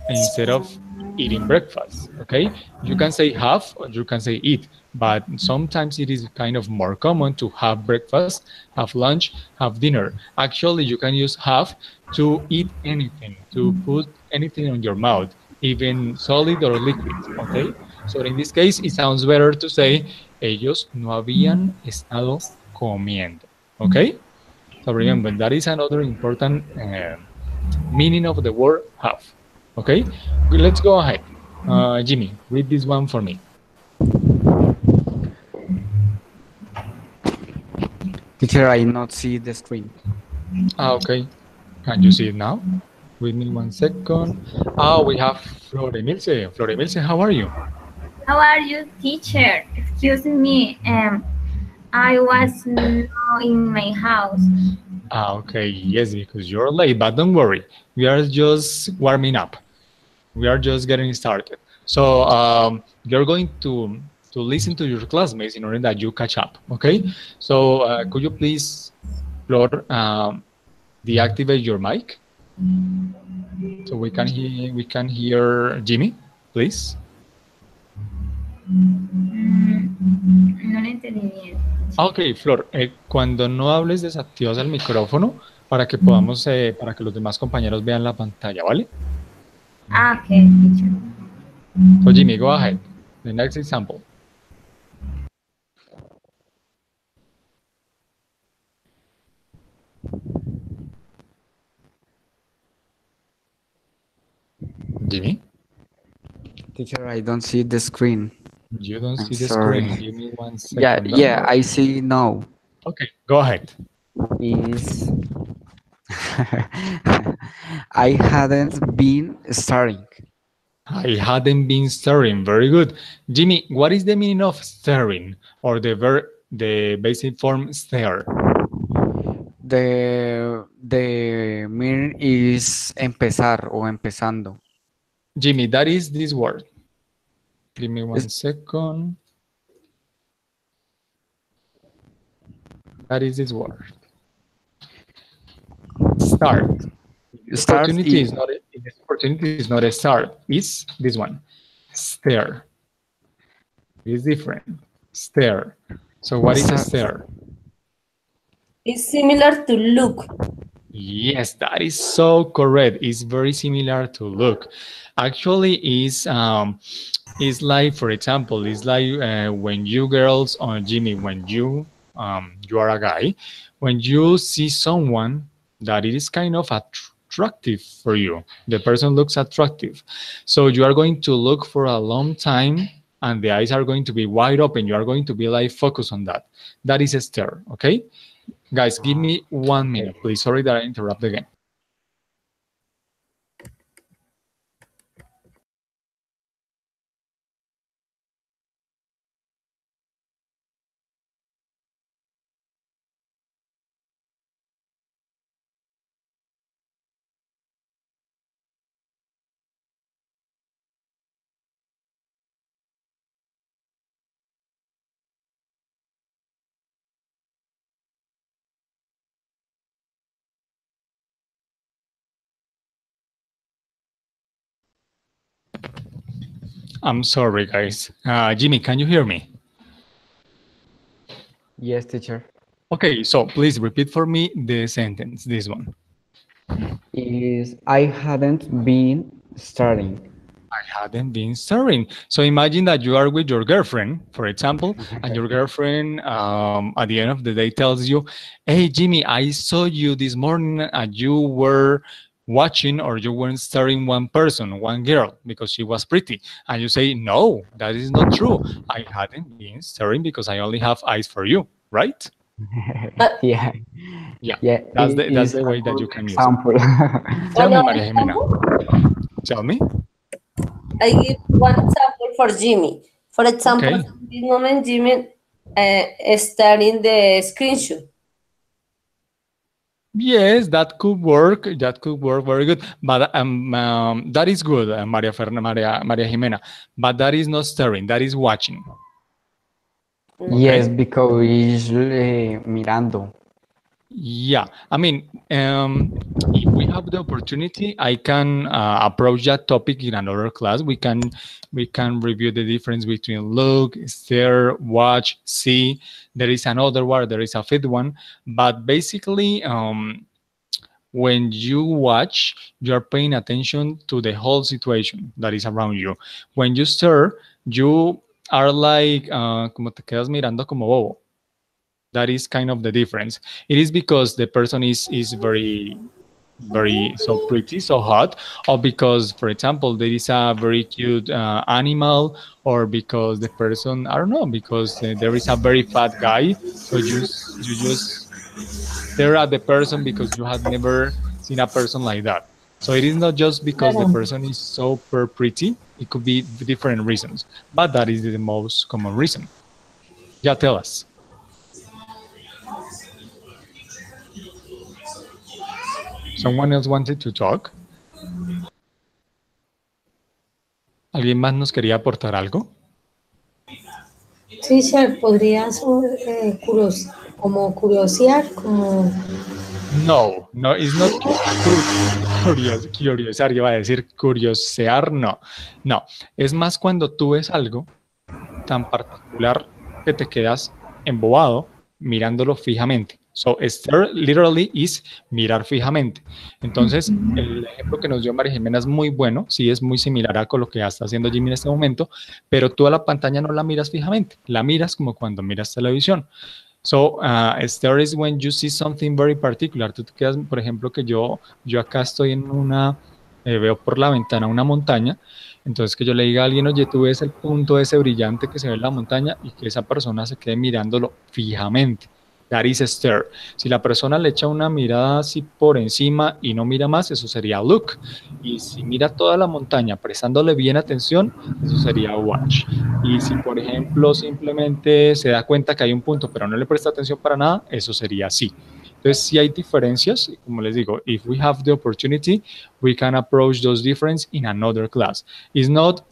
instead of eating breakfast, okay? You can say have or you can say eat, but sometimes it is kind of more common to have breakfast, have lunch, have dinner. Actually, you can use have to eat anything, to put anything on your mouth, even solid or liquid, okay? So in this case, it sounds better to say, ellos no habían estado comiendo, okay? So remember, that is another important meaning of the word have. Okay, let's go ahead. Jimmy, read this one for me. Teacher, I not see the screen. Okay, can you see it now? With me 1 second. We have Flor Emilce. Flor Emilce, how are you? How are you, teacher? Excuse me, I was not in my house. Okay, yes, because you're late, but don't worry. We are just warming up. We are just getting started. So you're going to listen to your classmates in order that you catch up, okay? So could you please, Flor, deactivate your mic? So we can hear Jimmy, please. No lo entendí bien. Ok, Flor, cuando no hables desactivas el micrófono para que podamos, para que los demás compañeros vean la pantalla, ¿vale? Ok, teacher. So Jimmy, go ahead. The next example. Jimmy? Teacher, I don't see the screen. You don't I'm see the sorry. screen. Give me 1 second. Yeah, I see now. Okay, go ahead. Is I hadn't been staring. I hadn't been stirring. Very good. Jimmy, what is the meaning of stirring or the basic form stare? The meaning is empezar o empezando. Jimmy, that is this word. Give me 1 second. That is this word. Start. This opportunity is not a start. It's this one. Stare. It's different. Stare. So what is a stare? It's similar to look. Yes, that is so correct. It's very similar to look. Actually, it's like, for example, it's like when you girls or Jimmy, when you are a guy, when you see someone that it is kind of attractive for you. The person looks attractive. So you are going to look for a long time and the eyes are going to be wide open. You are going to be like focused on that. That is a stare, okay? Guys, give me 1 minute, Okay. please. Sorry that I interrupt again. I'm sorry, guys. Jimmy, can you hear me? Yes, teacher. Okay, so please repeat for me the sentence, this one. Is I hadn't been studying. I hadn't been stirring. So imagine that you are with your girlfriend, for example, and your girlfriend at the end of the day tells you, "Hey, Jimmy, I saw you this morning and you were watching or you weren't staring one person, one girl, because she was pretty." And you say, "No, that is not true. I hadn't been staring because I only have eyes for you," right? Uh, Yeah, Yeah, yeah, it that's is the a way that good you can use it. example. Tell me, Another Maria Jimena. example, Tell me. I give one example for Jimmy. For example, Okay. in this moment, Jimmy is starting the screenshot. Yes, that could work. That could work very good. But that is good, Maria Jimena. But that is not staring. That is watching. Yes, Okay. because it's mirando. Yeah. I mean, if we have the opportunity, I can approach that topic in another class. We can review the difference between look, stare, watch, see. There is another one. There is a fifth one. But basically, when you watch, you're paying attention to the whole situation that is around you. When you stare, you are like, como te quedas mirando como bobo. That is kind of the difference. It is because the person is very so pretty, so hot, or because, for example, there is a very cute animal, or because the person, I don't know, because there is a very fat guy. So you just stare at the person because you have never seen a person like that. So it is not just because the Claro. person is super pretty. It could be different reasons, but that is the most common reason. Yeah, tell us. Someone else wanted to talk. ¿Alguien más nos quería aportar algo? Teacher, ¿podrías como curiosear, como No, no, it's not curiosar, iba a decir curiosear, no. No, es más cuando tú ves algo tan particular que te quedas embobado mirándolo fijamente. So, stare literally is mirar fijamente. Entonces, el ejemplo que nos dio María Jimena es muy bueno, sí es muy similar a con lo que está haciendo Jimmy en este momento, pero tú a la pantalla no la miras fijamente, la miras como cuando miras televisión. So, stare is when you see something very particular. Tú te quedas, por ejemplo, que yo acá estoy en veo por la ventana una montaña, entonces que yo le diga a alguien, oye, tú ves el punto ese brillante que se ve en la montaña y que esa persona se quede mirándolo fijamente. That is a stare. Si la persona le echa una mirada así por encima y no mira más, eso sería look. Y si mira toda la montaña prestándole bien atención, eso sería watch. Y si, por ejemplo, simplemente se da cuenta que hay un punto, pero no le presta atención para nada, eso sería sí. Entonces, sí hay diferencias, como les digo, if we have the opportunity, we can approach those differences in another class. It's not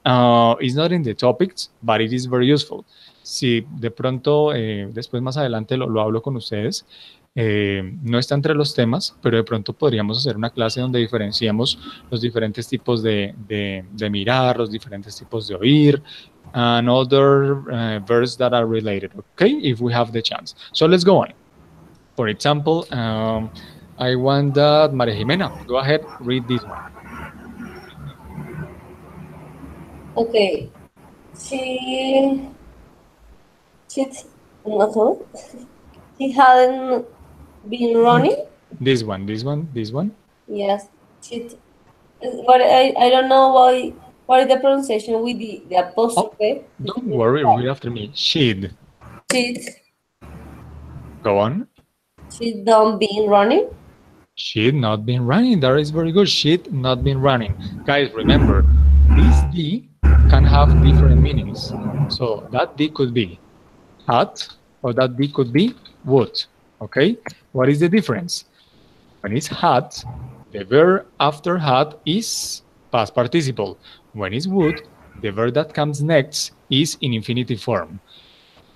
in the topics, but it is very useful. Si de pronto, después más adelante lo hablo con ustedes, no está entre los temas, pero de pronto podríamos hacer una clase donde diferenciemos los diferentes tipos de mirar, los diferentes tipos de oír, and other verbs that are related, okay, if we have the chance. So let's go on. For example, I want that Maria Jimena, go ahead, read this one. Okay. She she no, she hadn't been running. This one. Yes, cheat. But I don't know why. What is the pronunciation with the Oh, apostrophe? It's don't really worry, hard. read after me. She'd. Cheat. Go on. Cheat don't being running. She'd not been running. That is very good. She'd not been running. Guys, remember, this D can have different meanings. So that D could be had, or that D could be would. Okay? What is the difference? When it's had, the verb after had is past participle. When it's would, the verb that comes next is in infinitive form.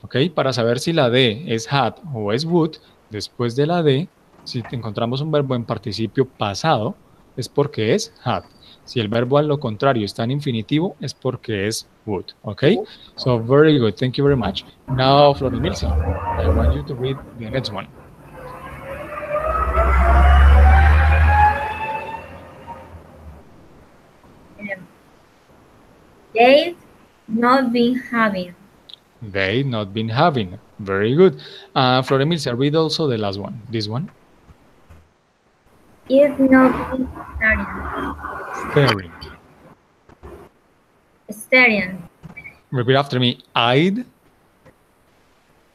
¿Ok? Para saber si la D es had o es would, después de la D, si encontramos un verbo en participio pasado, es porque es had. Si el verbo al lo contrario está en infinitivo, es porque es would. ¿Ok? So, very good. Thank you very much. Now, Florimilsa, I want you to read the next one. Um, they've not been having. They not been having. Very good. Florimilsa, read also the last one. This one. It's not been starting. Staring. Staring. Repeat after me. I'd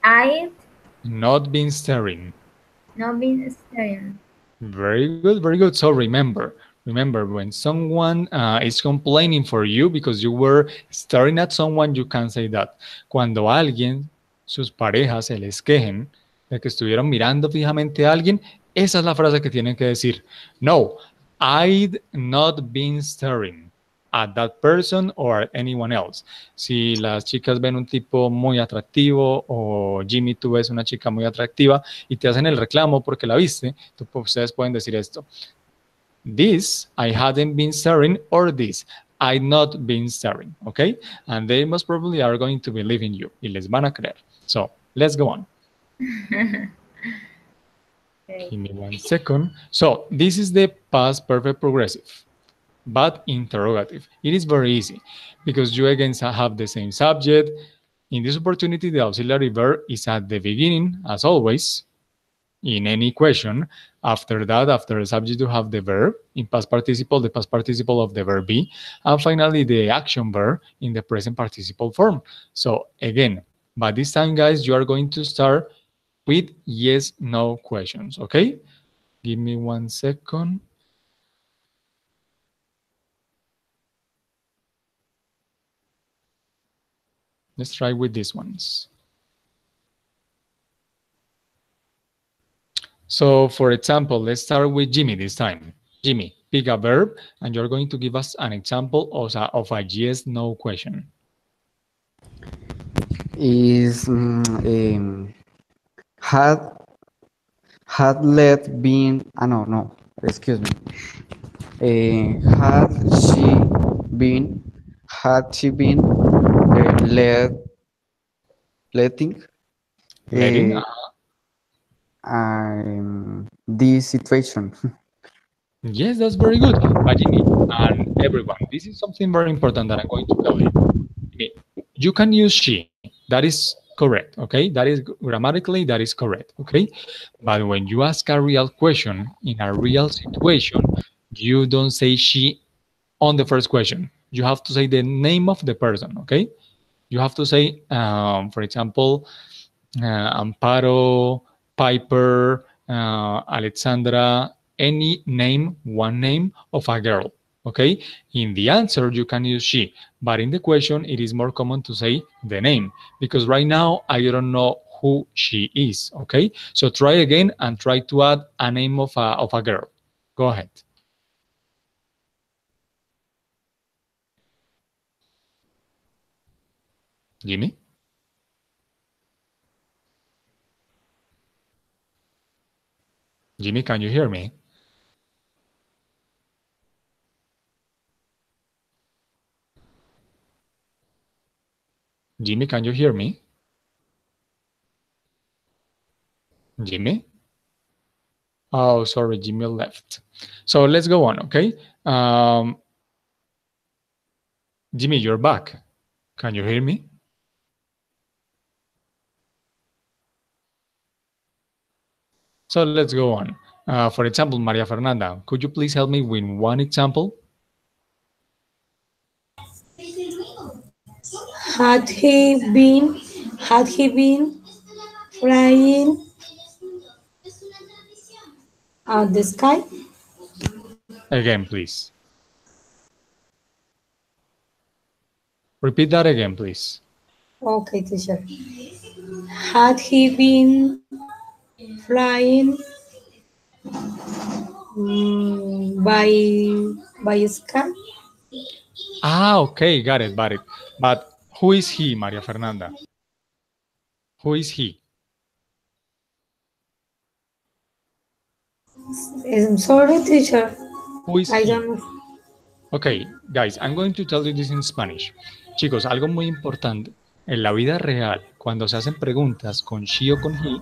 I've not been staring. not been staring. Very good, very good. So remember when someone is complaining for you because you were staring at someone, you can say that. Cuando alguien, sus parejas se les quejen de que estuvieron mirando fijamente a alguien, esa es la frase que tienen que decir. No, I'd not been staring at that person or at anyone else. Si las chicas ven un tipo muy atractivo o Jimmy, tú ves una chica muy atractiva y te hacen el reclamo porque la viste, ustedes pueden decir esto. This, I hadn't been staring, or this, I'd not been staring, okay? And they most probably are going to believe in you. Y les van a creer. So, let's go on. Okay. Give me 1 second. So, this is the past perfect progressive, but interrogative. It is very easy because you again have the same subject. In this opportunity, the auxiliary verb is at the beginning, as always, in any question. After that, after the subject, you have the verb in past participle, the past participle of the verb be, and finally the action verb in the present participle form. So again, by this time, guys, you are going to start with yes, no questions, okay? Give me 1 second. Let's try with these ones. So, for example, let's start with Jimmy this time. Jimmy, pick a verb, and you're going to give us an example of a yes, no question. Is had let been no, excuse me. Had she been let letting Letting, uh, this situation. yes, that's very good. But Jimmy and everyone, this is something very important that I'm going to tell you. Jimmy, you can use she. That is correct, okay? That is grammatically, that is correct, okay? But when you ask a real question in a real situation, you don't say she on the first question. You have to say the name of the person, okay? You have to say, for example, Amparo, Piper, Alexandra, any name, one name of a girl. Okay, in the answer you can use she, but in the question it is more common to say the name because right now I don't know who she is. Okay, so try again and try to add a name of a girl. Go ahead. Jimmy? Jimmy, can you hear me? Jimmy, can you hear me? Jimmy? Oh, sorry, Jimmy left. So let's go on, okay? Jimmy, you're back. Can you hear me? So let's go on. For example, Maria Fernanda, could you please help me with one example? Had he been had he been flying at the sky? Again, please. Repeat that again, please. Okay, teacher. Had he been flying by sky? Ah, okay, got it, got it. But who is he, Maria Fernanda? Who is he? I'm sorry, teacher. Who is I he? don't know. Ok, guys, I'm going to tell you this in Spanish. Chicos, algo muy importante. En la vida real, cuando se hacen preguntas con she o con he,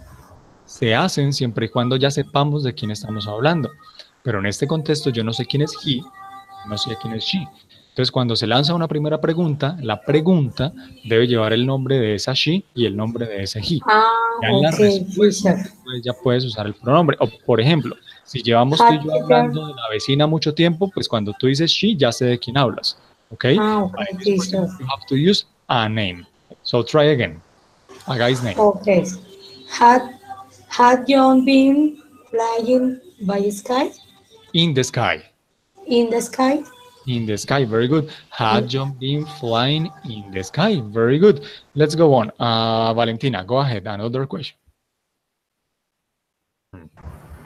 se hacen siempre y cuando ya sepamos de quién estamos hablando. Pero en este contexto yo no sé quién es he, no sé quién es she. Entonces, cuando se lanza una primera pregunta, la pregunta debe llevar el nombre de esa she y el nombre de ese he. Ah, Ya en la okay, respuesta, teacher. pues ya puedes usar el pronombre. O, por ejemplo, si llevamos tú y Had yo teacher. hablando de la vecina mucho tiempo, pues cuando tú dices she, ya sé de quién hablas. Okay? Ah, But okay, in this teacher. question, you have to use a name. So try again. A guy's name. Okay. Had John been flying by sky? In the sky. In the sky? In the sky. Very good. Had John been flying in the sky? Very good. Let's go on. Valentina, go ahead. Another question.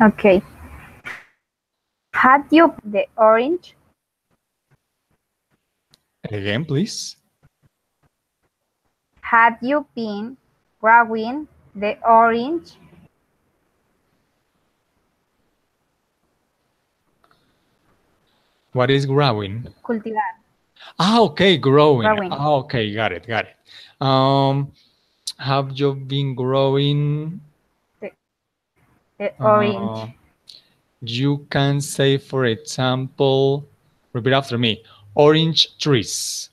Okay. Had you the orange? Again, please. Had you been growing the orange? What is growing? Cultivar. Ah, okay, growing. Growing. Ah, okay, got it, got it. Have you been growing? The orange. You can say, for example, repeat after me, orange trees.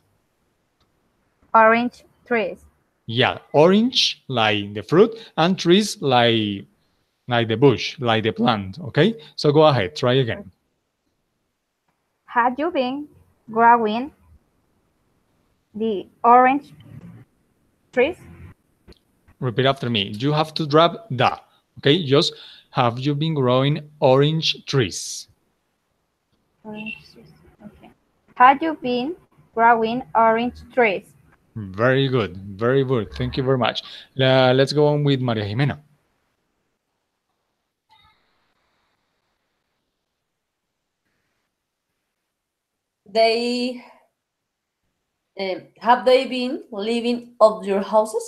Orange trees. Yeah, orange like the fruit and trees like the bush, like the plant, okay? So go ahead, try again. Had you been growing the orange trees? Repeat after me. You have to drop the, okay? Just have you been growing orange trees? Orange trees. Okay. Had you been growing orange trees? Very good, very good. Thank you very much. Let's go on with Maria Jimena. They have they been living of your houses?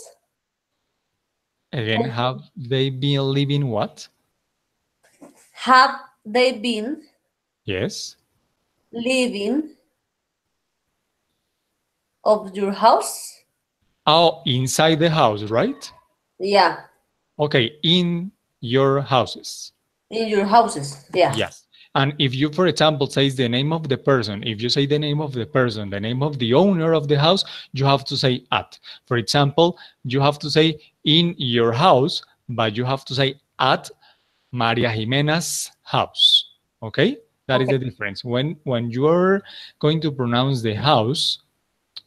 Again, have they been living what? Have they been Yes. living of your house? Oh, inside the house, right? Yeah, Okay, in your houses. in your houses. Yeah. Yes. And if you, for example, say the name of the person, if you say the name of the person, the name of the owner of the house, you have to say at. For example, you have to say in your house, but you have to say at Maria Jimena's house. Okay? That is the difference. When you're going to pronounce the house,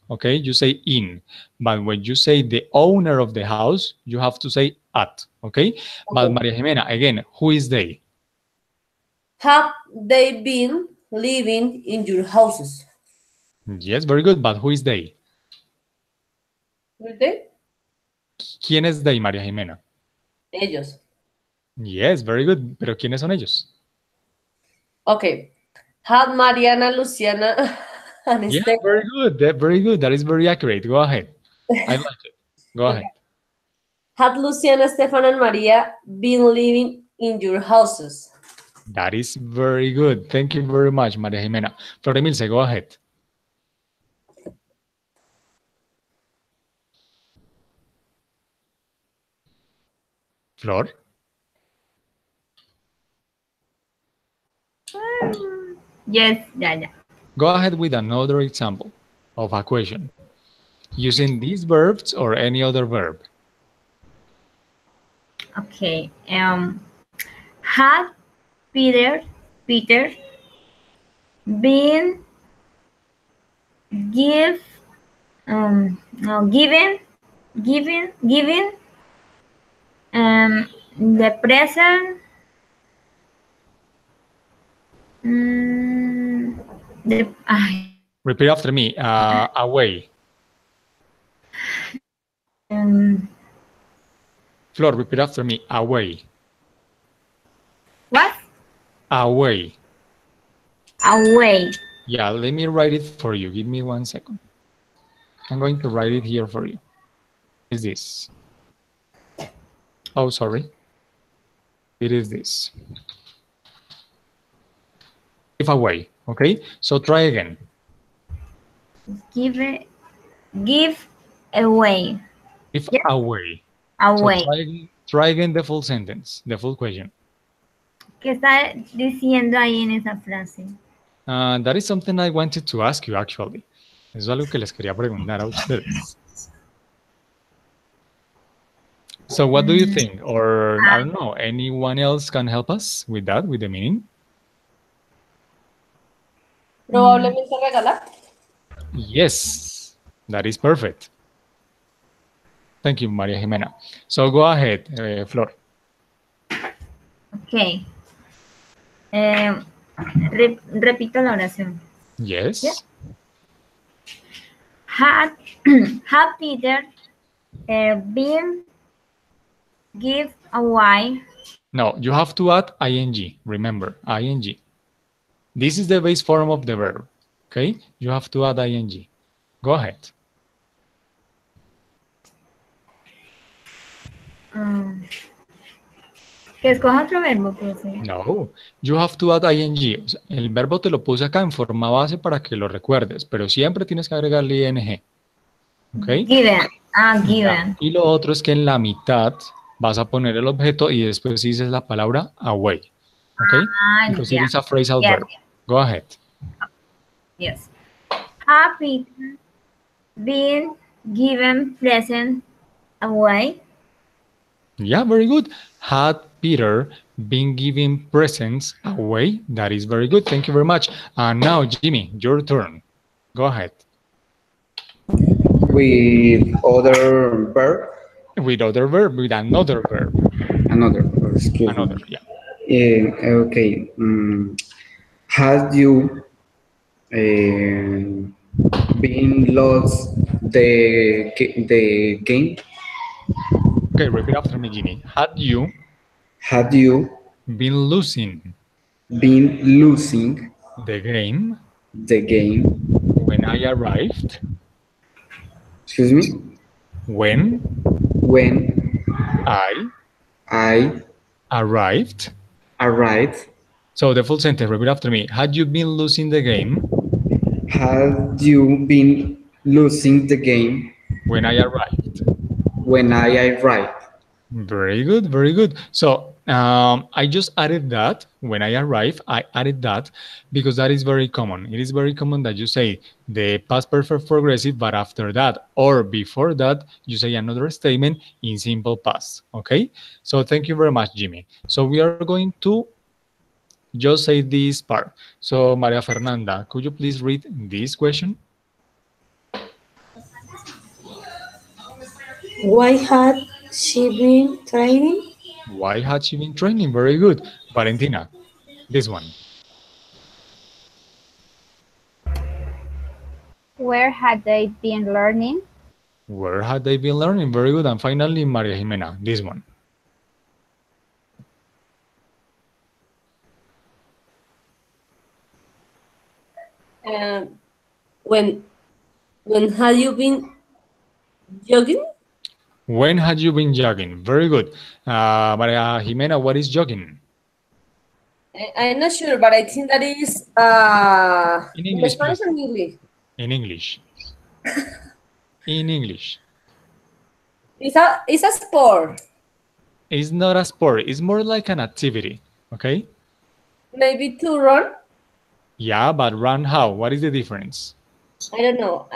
okay, you say in. But when you say the owner of the house, you have to say at. Okay? But Maria Jimena, again, who is they? Have they been living in your houses? Yes, very good. But who is they? Were they? ¿Quién es they, María Jimena? Ellos. Yes, very good. Pero ¿quiénes son ellos? Okay. Had Mariana, Luciana, and Yeah, Steph. very good. Very good. That is very accurate. Go ahead. I like it. Go ahead. Had Luciana, Stefan, and Maria been living in your houses? That is very good. Thank you very much, María Jimena. Flor Emilce, go ahead. Flor? Yes, yeah. Go ahead with another example of a question using these verbs or any other verb. Okay. Had Peter, Peter, been give, no, given, the present, mm, the, Repeat after me. Away. um, Flor, repeat after me. Away. what? Away. Away. Yeah, let me write it for you. Give me 1 second. I'm going to write it here for you. Is this? Oh, sorry. It is this. Give away. Okay, so try again. Give, give away. Give Yeah. away. So Away. try again the full sentence, the full question. ¿Qué está diciendo ahí en esa frase? That is something I wanted to ask you, actually. Eso es algo que les quería preguntar a ustedes. So what do you think? Or, I don't know, anyone else can help us with that, with the meaning? Probablemente regalar. Yes, that is perfect. Thank you, Maria Jimena. So go ahead, Flor. Ok. Repito la oración. Yes. Yeah. Had, had Peter been give away? No, you have to add ing. Remember, ing. This is the base form of the verb. Okay, you have to add ing. Go ahead. Que escoja otro verbo, profe. No, you have to add ing. O sea, el verbo te lo puse acá en forma base para que lo recuerdes, pero siempre tienes que agregarle ing. ¿Ok? Given. Given. Y lo otro es que en la mitad vas a poner el objeto y después dices la palabra away. ¿Ok? Because it is a phrasal verb. Go ahead. Yes. Have Peter been given present away? Yeah, very good. Had Peter been giving presents away? That is very good. Thank you very much. And now, Jimmy, your turn. Go ahead. With other verb? With other verb, with another verb. Another verb, excuse Another, me. yeah. Okay. Have you been lost the game? Okay, repeat after me, Jimmy. Had you been losing the game when I arrived? Excuse me? When When I I arrived? arrived, So the full sentence, repeat after me. Had you been losing the game had you been losing the game when I arrived? when I arrived? Very good, very good. So I just added that when I arrive, I added that because that is very common. It is very common that you say the past perfect progressive, but after that or before that, you say another statement in simple past. Okay? So thank you very much, Jimmy. So we are going to just say this part. So Maria Fernanda, could you please read this question? Why had she been training? Why had she been training? Very good. Valentina, this one. Where had they been learning? Where had they been learning? Very good. And finally, Maria Jimena, this one. When had you been jogging? When had you been jogging? Very good. Maria Jimena, what is jogging? I'm not sure, but I think that is In English, Spanish please. or in English. In English. In English. It's a sport. It's not a sport. It's more like an activity. Okay? Maybe to run. Yeah, but run how? What is the difference? I don't know.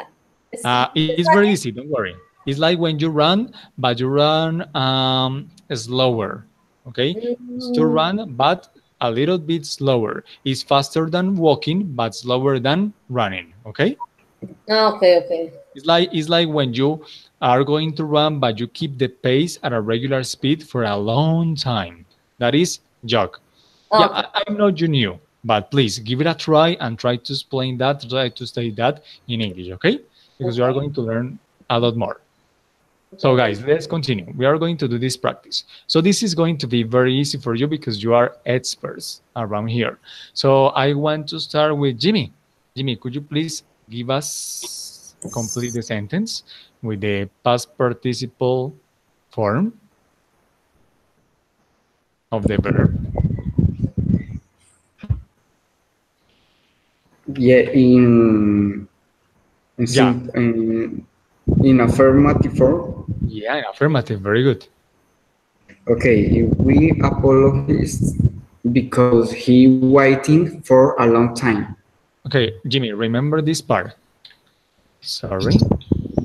It's very easy. Don't worry. It's like when you run, but you run slower. Okay? It's to run, but a little bit slower. It's faster than walking, but slower than running. Okay? Okay, okay. It's like when you are going to run, but you keep the pace at a regular speed for a long time. That is jog. Yeah, Okay. I know you knew, but please give it a try and try to explain that, try to say that in English, okay? Because you are Okay. going to learn a lot more. So Okay. guys, let's continue. We are going to do this practice. So this is going to be very easy for you because you are experts around here. So I want to start with Jimmy. Jimmy, could you please give us complete the sentence with the past participle form of the verb? Yeah, Yeah, in affirmative form. yeah, affirmative. Very good. Okay, we apologize because he waiting for a long time. Okay, Jimmy, remember this part. Sorry.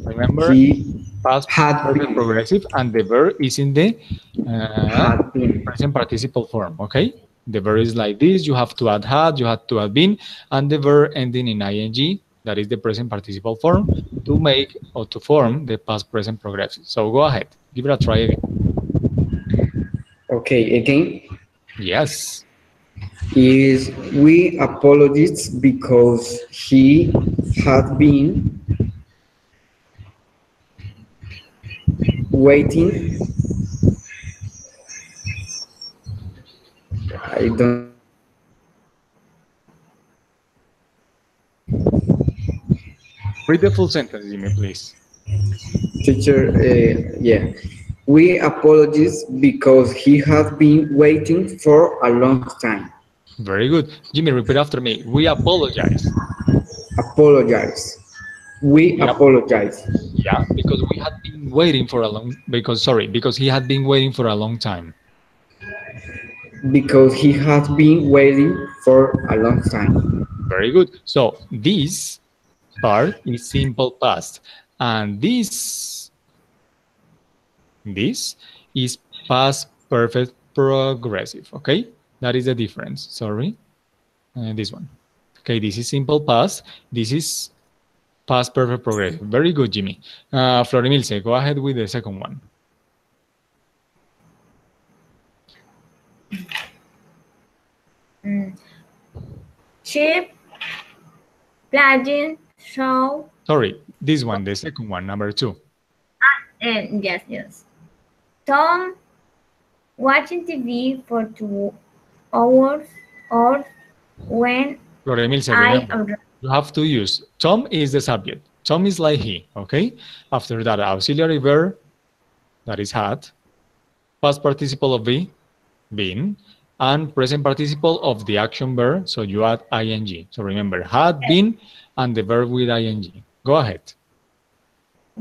Remember He past had perfect been, progressive and the verb is in the uh, had been. present participle form, okay? The verb is like this, you have to add had, you have to add been, and the verb ending in ing, that is the present participle form, to make or to form the past present progressive. So go ahead, give it a try again. Okay, again Yes, is we apologize because he had been waiting. I don't read the full sentence, Jimmy, please. teacher. Yeah, we apologize because he had been waiting for a long time. Very good. Jimmy, repeat after me. We apologize. Apologize. We We apologize Yeah, because we had been waiting for a long because he had been waiting for a long time. because he had been waiting for a long time. Very good. So this part is simple past, and this is past perfect progressive. Okay, that is the difference. Sorry, this one. Okay, this is simple past. This is past perfect progressive. Very good, Jimmy. Florimilce, go ahead with the second one. Mm. Sheep, pigeon, show, Sorry, this one, the second one, number two. and yes, yes. Tom watching TV for 2 hours or when Flor Emilce, I remember, arrive. you have to use Tom is the subject. Tom is like he, okay? After that, auxiliary verb, that is had, past participle of be, been, and present participle of the action verb, so you add ing. So remember, had been and the verb with ing. Go ahead.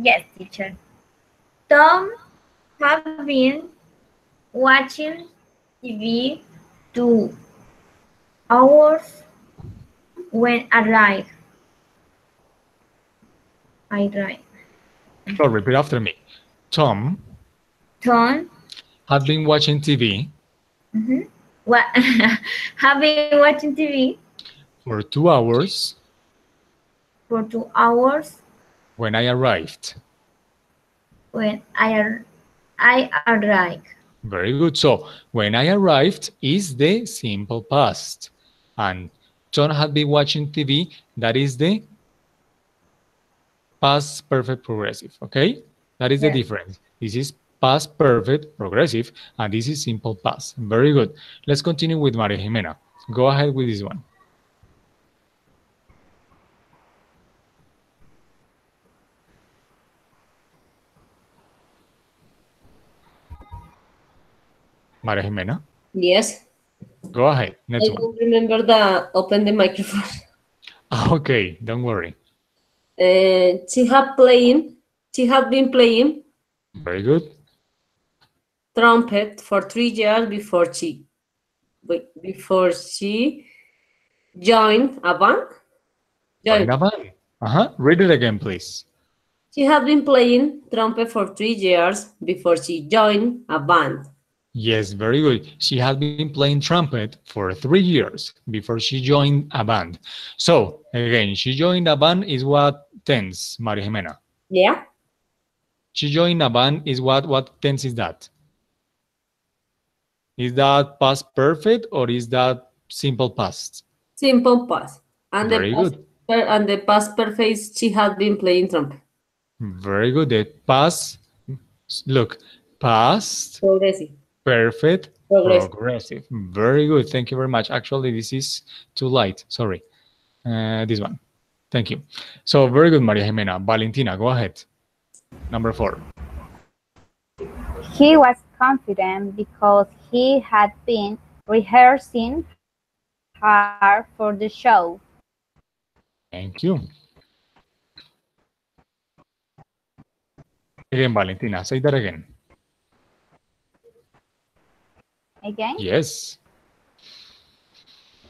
Yes, teacher. Tom have been watching TV 2 hours when I arrive. So repeat after me. Tom Tom had been watching TV what have been watching TV for 2 hours for 2 hours when I arrived. when I arrive. Very good. So when I arrived is the simple past. And John had been watching TV, that is the past perfect progressive, okay? That is the Yes. difference. This is past perfect progressive, and this is simple past. Very good. Let's continue with Maria Jimena. Go ahead with this one. Maria Jimena, Yes. go ahead. I Next one. don't remember the open the microphone. Okay, don't worry. She have playing. She have been playing Very good. trumpet for 3 years before she joined a band. Join Joined. a band. Read it again, please. She had been playing trumpet for 3 years before she joined a band. Yes, very good. She had been playing trumpet for 3 years before she joined a band. So, again, she joined a band is what tense, Maria Jimena? Yeah. She joined a band is what tense is that? Is that past perfect or is that simple past? Simple past. And the Very past good. and the past perfect she had been playing trumpet. Very good. The past, look, past, Progressive. perfect, Progressive. progressive. Very good. Thank you very much. Actually, this is too light. Sorry. This one. Thank you. So, very good, Maria Jimena. Valentina, go ahead. Number 4. He was confident because he had been rehearsing hard for the show. Thank you. Again, Valentina, say that again. Again? Yes.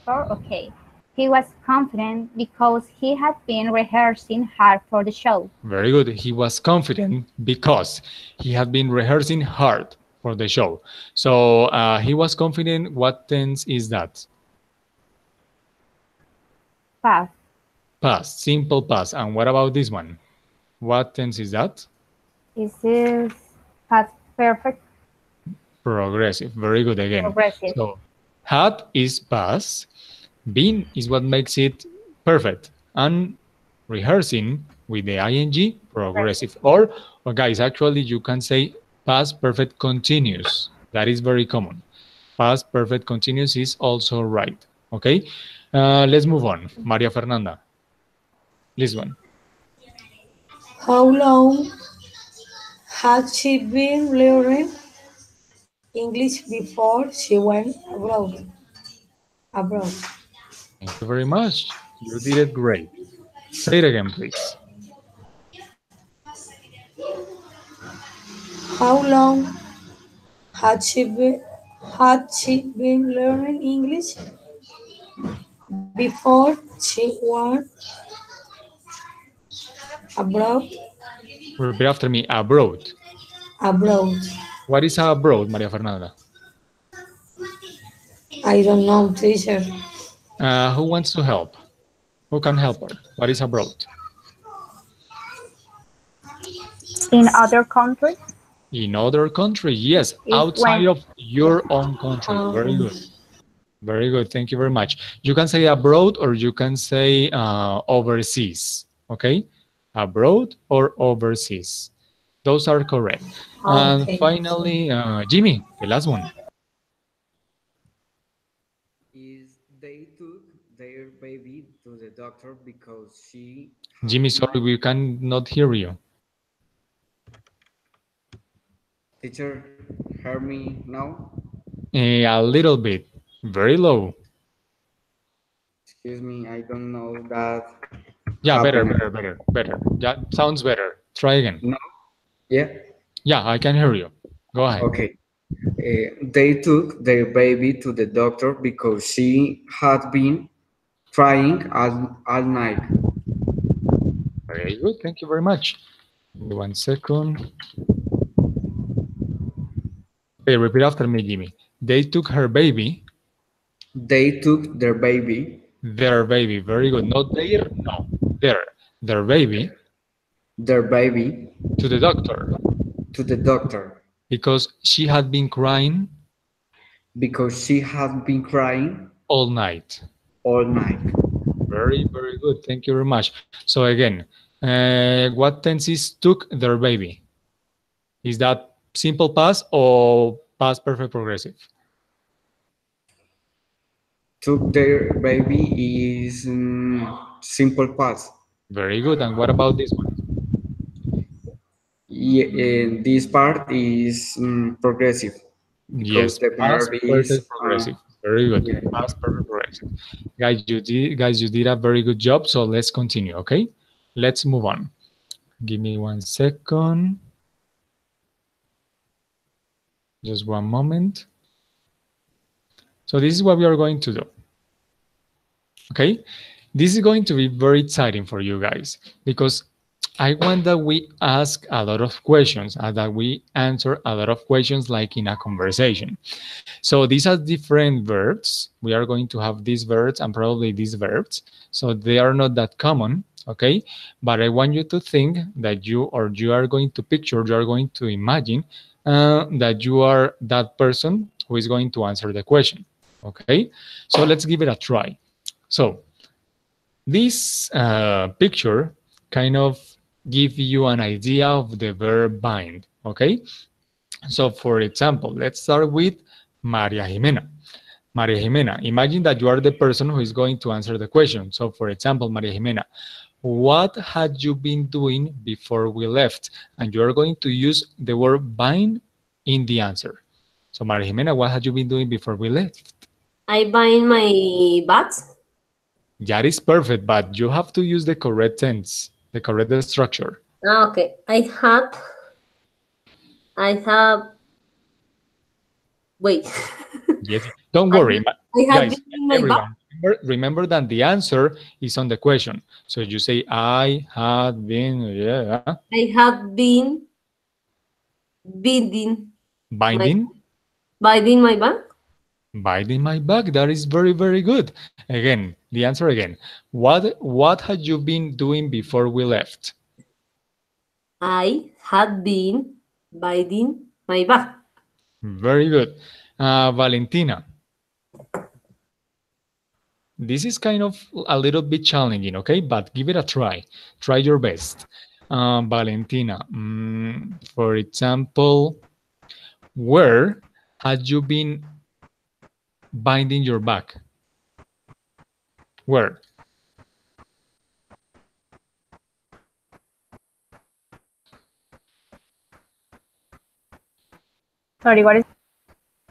Oh, okay. He was confident because he had been rehearsing hard for the show. Very good. He was confident because he had been rehearsing hard for the show. So he was confident. What tense is that? Past. Past, simple past. And what about this one? What tense is that? This is past perfect Progressive. Very good again. progressive. So had is past. Been is what makes it perfect. And rehearsing with the ing, progressive. Or guys, actually, you can say past perfect continuous. That is very common. Past perfect continuous is also right. Okay, let's move on. Maria Fernanda, this one. How long had she been learning English before she went abroad? Thank you very much. You did it great. Say it again, please. How long had she been learning English before she went abroad? Repeat after me. Abroad. Abroad. What is abroad, Maria Fernanda? I don't know, teacher. Who wants to help? Who can help her? What is abroad? In other countries, In other country, yes, is outside when of your own country. Very Um, good. Very good. Thank you very much. You can say abroad or you can say overseas. Okay? Abroad or overseas. Those are correct. And okay. finally, Jimmy, the last one. Is they took their baby to the doctor because she had Jimmy, sorry, night. we cannot hear you. Teacher, hear me now? A little bit. Very low. Excuse me, I don't know that Yeah, better, happened. better, better, better. Yeah, sounds better. Try again. No? Yeah? Yeah, I can hear you. Go ahead. Okay. They took their baby to the doctor because she had been crying all night. Very good. Thank you very much. Give me 1 second. Okay, repeat after me, Jimmy. They took her baby, They took their baby. Very good. Not their, no, their, their baby their baby to the doctor to the doctor because she had been crying because she had been crying all night. all night. Very, very good. Thank you very much. So again, what tenses took their baby? Is that simple past or past perfect progressive? Took their baby is simple past. Very good. And what about this one? Yeah, and this part is progressive because Yes, the past verb is perfect progressive. Very good. yeah. Past perfect progressive. Guys, you did a very good job. So let's continue. Okay, let's move on. Give me 1 second. Just one moment. So this is what we are going to do. Okay, this is going to be very exciting for you guys because I want that we ask a lot of questions and that we answer a lot of questions like in a conversation. So these are different verbs. We are going to have these verbs and probably these verbs. So they are not that common, okay? But I want you to think that you are going to picture, you are going to imagine that you are that person who is going to answer the question, okay? So let's give it a try. So this picture kind of give you an idea of the verb bind, okay? So for example, let's start with Maria Jimena. Maria Jimena, imagine that you are the person who is going to answer the question. So for example, Maria Jimena, what had you been doing before we left? And you are going to use the word bind in the answer. So Maria Jimena, what had you been doing before we left? I bind my bags. That is perfect, but you have to use the correct tense, the correct structure. Ah, okay. I have, wait. Yes, don't I, worry, I have guys, been in my bag. everyone. Remember that the answer is on the question. So you say, I had been, yeah, I have been binding my binding, binding my bag. binding my back. That is very, very good. Again, the answer again. What had you been doing before we left? I had been binding my bag. Very good. Valentina, this is kind of a little bit challenging, okay? But give it a try. Try your best. Valentina, for example, where had you been binding your back? Where? Sorry, what is?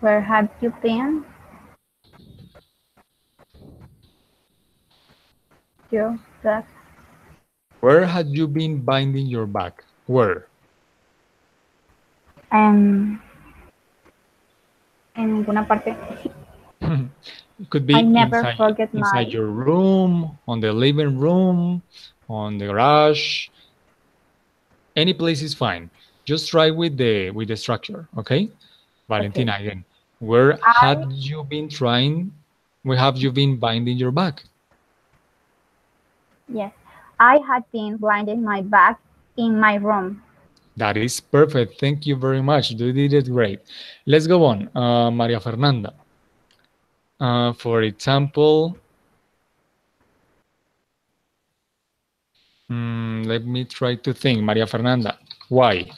Where have you been? You that Where had you been binding your back? Where? um en ninguna parte. It could I be never inside forget inside my your room, on the living room, on the garage. Any place is fine. Just try with the structure, okay? okay. Valentina again. Where I had you been trying? Where have you been binding your back? yes. I had been blinding my back in my room. That is perfect. Thank you very much. You did it great. Let's go on. Maria Fernanda. For example, let me try to think. Maria Fernanda, why?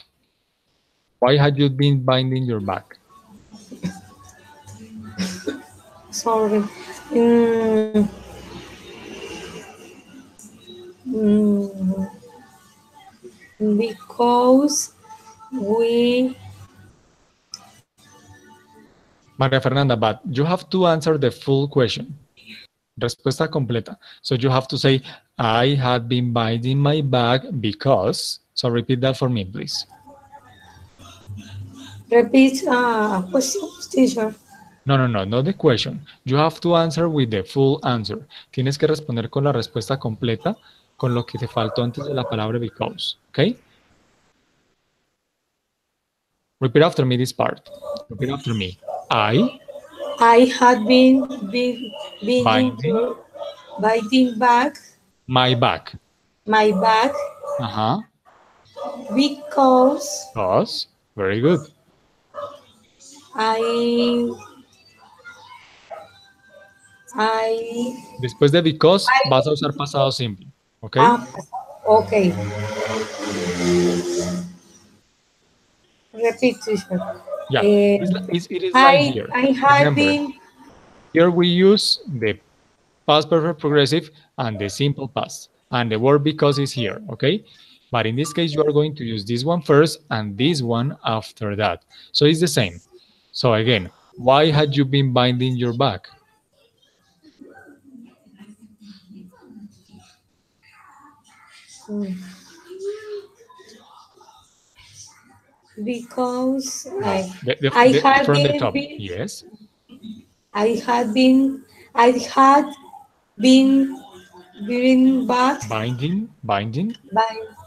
Why had you been binding your back? Sorry. Mm, mm, because we Maria Fernanda, but you have to answer the full question. Respuesta completa. So you have to say, I had been binding my back because. So repeat that for me, please. repeat questions, teacher. No, no, no, not the question. You have to answer with the full answer. Tienes que responder con la respuesta completa, con lo que te faltó antes de la palabra because. Okay? Repeat after me this part. Repeat after me. I I had been binding biting back my back. my back Uh-huh. because Because. Very good. I I Después de because, vas a usar pasado simple. Okay? ah, okay. Repeat, teacher. Yeah. Eh, It is like here. I had Remember, been here we use the past perfect progressive and the simple past. And the word because is here, okay? But in this case, you are going to use this one first and this one after that. So it's the same. So again, why had you been binding your back? because No, I had from the top. Yes. I had been I had been being back, Binding.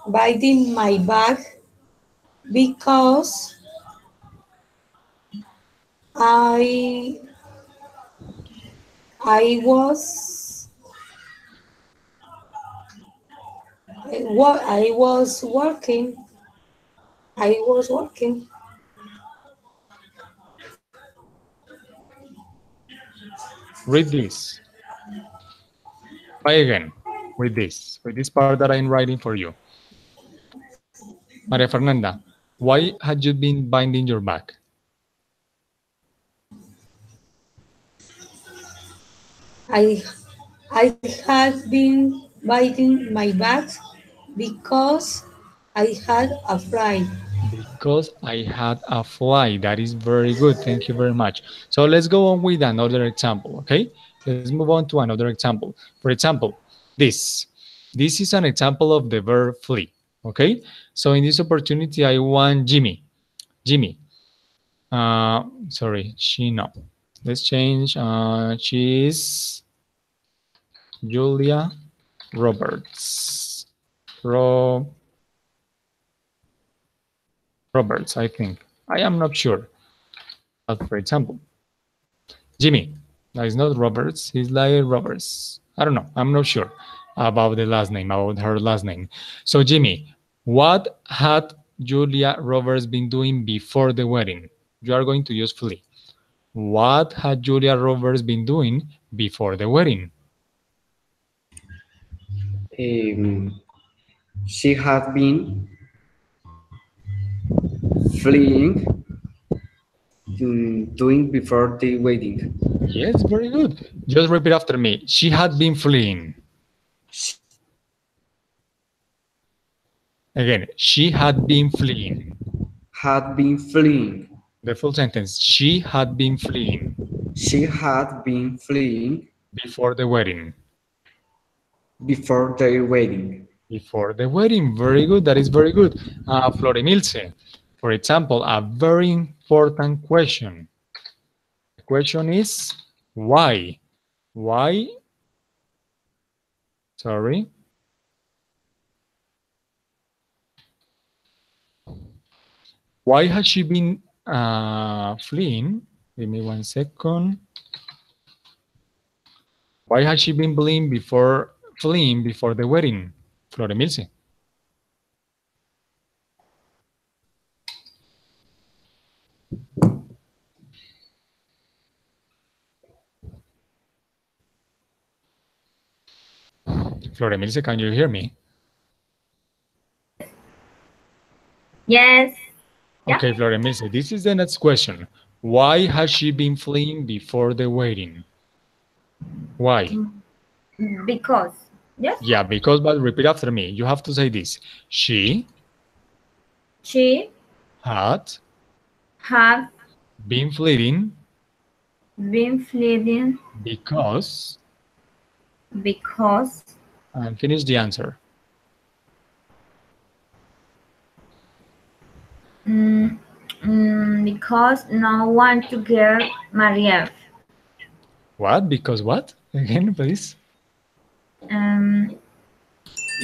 biting my back because I I was I was working. I was working. Read this. Try again with this part that I'm writing for you. Maria Fernanda, why had you been binding your back? I I had been biting my back because I had a fly. Because I had a fly. That is very good. Thank you very much. So let's go on with another example, okay? Let's move on to another example. For example, this. This is an example of the verb flee, okay? So in this opportunity, I want Jimmy. Jimmy. Sorry, she no. Let's change. She's Julia Roberts. Roberts, I think. I am not sure. But for example, Jimmy. No, it's not Roberts. He's like Roberts. I don't know. I'm not sure about the last name, about her last name. So, Jimmy, what had Julia Roberts been doing before the wedding? You are going to use flee. What had Julia Roberts been doing before the wedding? Um, she had been fleeing, doing before the wedding. Yes, very good. Just repeat after me. She had been fleeing. Again, she had been fleeing. Had been fleeing. The full sentence. She had been fleeing She had been fleeing before the wedding. before their wedding. Before the wedding. Very good. That is very good. Florimilce, for example, a very important question. The question is why? Why? Sorry. Why has she been fleeing? Give me 1 second. Why has she been fleeing before the wedding? Florimilce. Florimilce, can you hear me? Yes. Yeah. Okay, Florimilce, this is the next question. Why has she been fleeing before the wedding? Why? Because. Yes. Yeah, because, but repeat after me. You have to say this. She had Have been fleeing been fleeing because, because and finish the answer. because no one to get married. What? Because what? Again, please.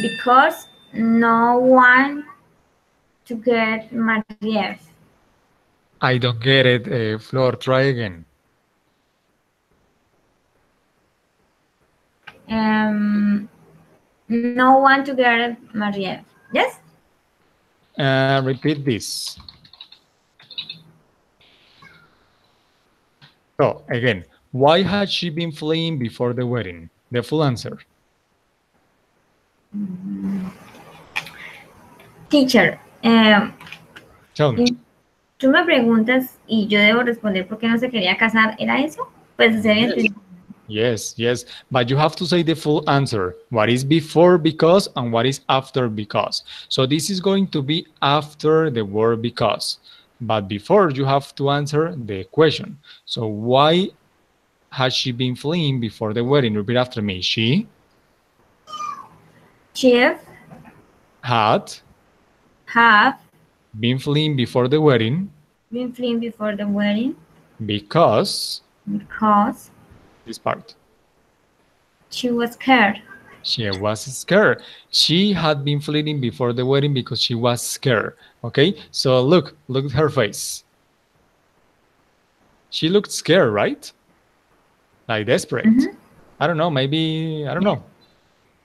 Because no one to get married. I don't get it, Flor. Try again. No one to get married. Yes. Repeat this. So, again, why had she been fleeing before the wedding? The full answer. Teacher, Tell me. tú me preguntas y yo debo responder por qué no se quería casar. ¿Era eso? Pues se había entendido. Yes, yes, but you have to say the full answer. What is before because and what is after because. So this is going to be after the word because. But before you have to answer the question. So why has she been fleeing before the wedding? Repeat after me. She Chief had have been fleeing before the wedding been fleeing before the wedding because because this part. she was scared. She was scared. She had been fleeing before the wedding because she was scared. Okay, so look at her face. She looked scared, right? Like desperate. I don't know, maybe, I don't know.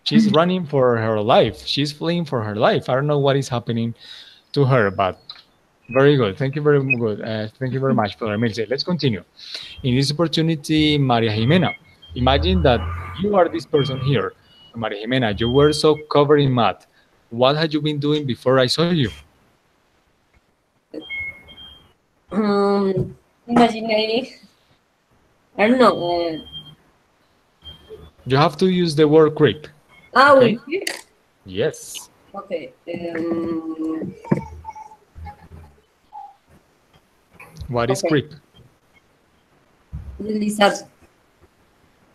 She's running for her life. She's fleeing for her life. I don't know what is happening to her, but very good. Thank you very good. Thank you very much, Father Milce. Let's continue. In this opportunity, Maria Jimena, imagine that you are this person here. Maria Jimena, you were so covered in mud. What had you been doing before I saw you? Imagine I don't know. You have to use the word creep. With Okay? you? Yes. Okay. What is Okay. creep? Deslizarse.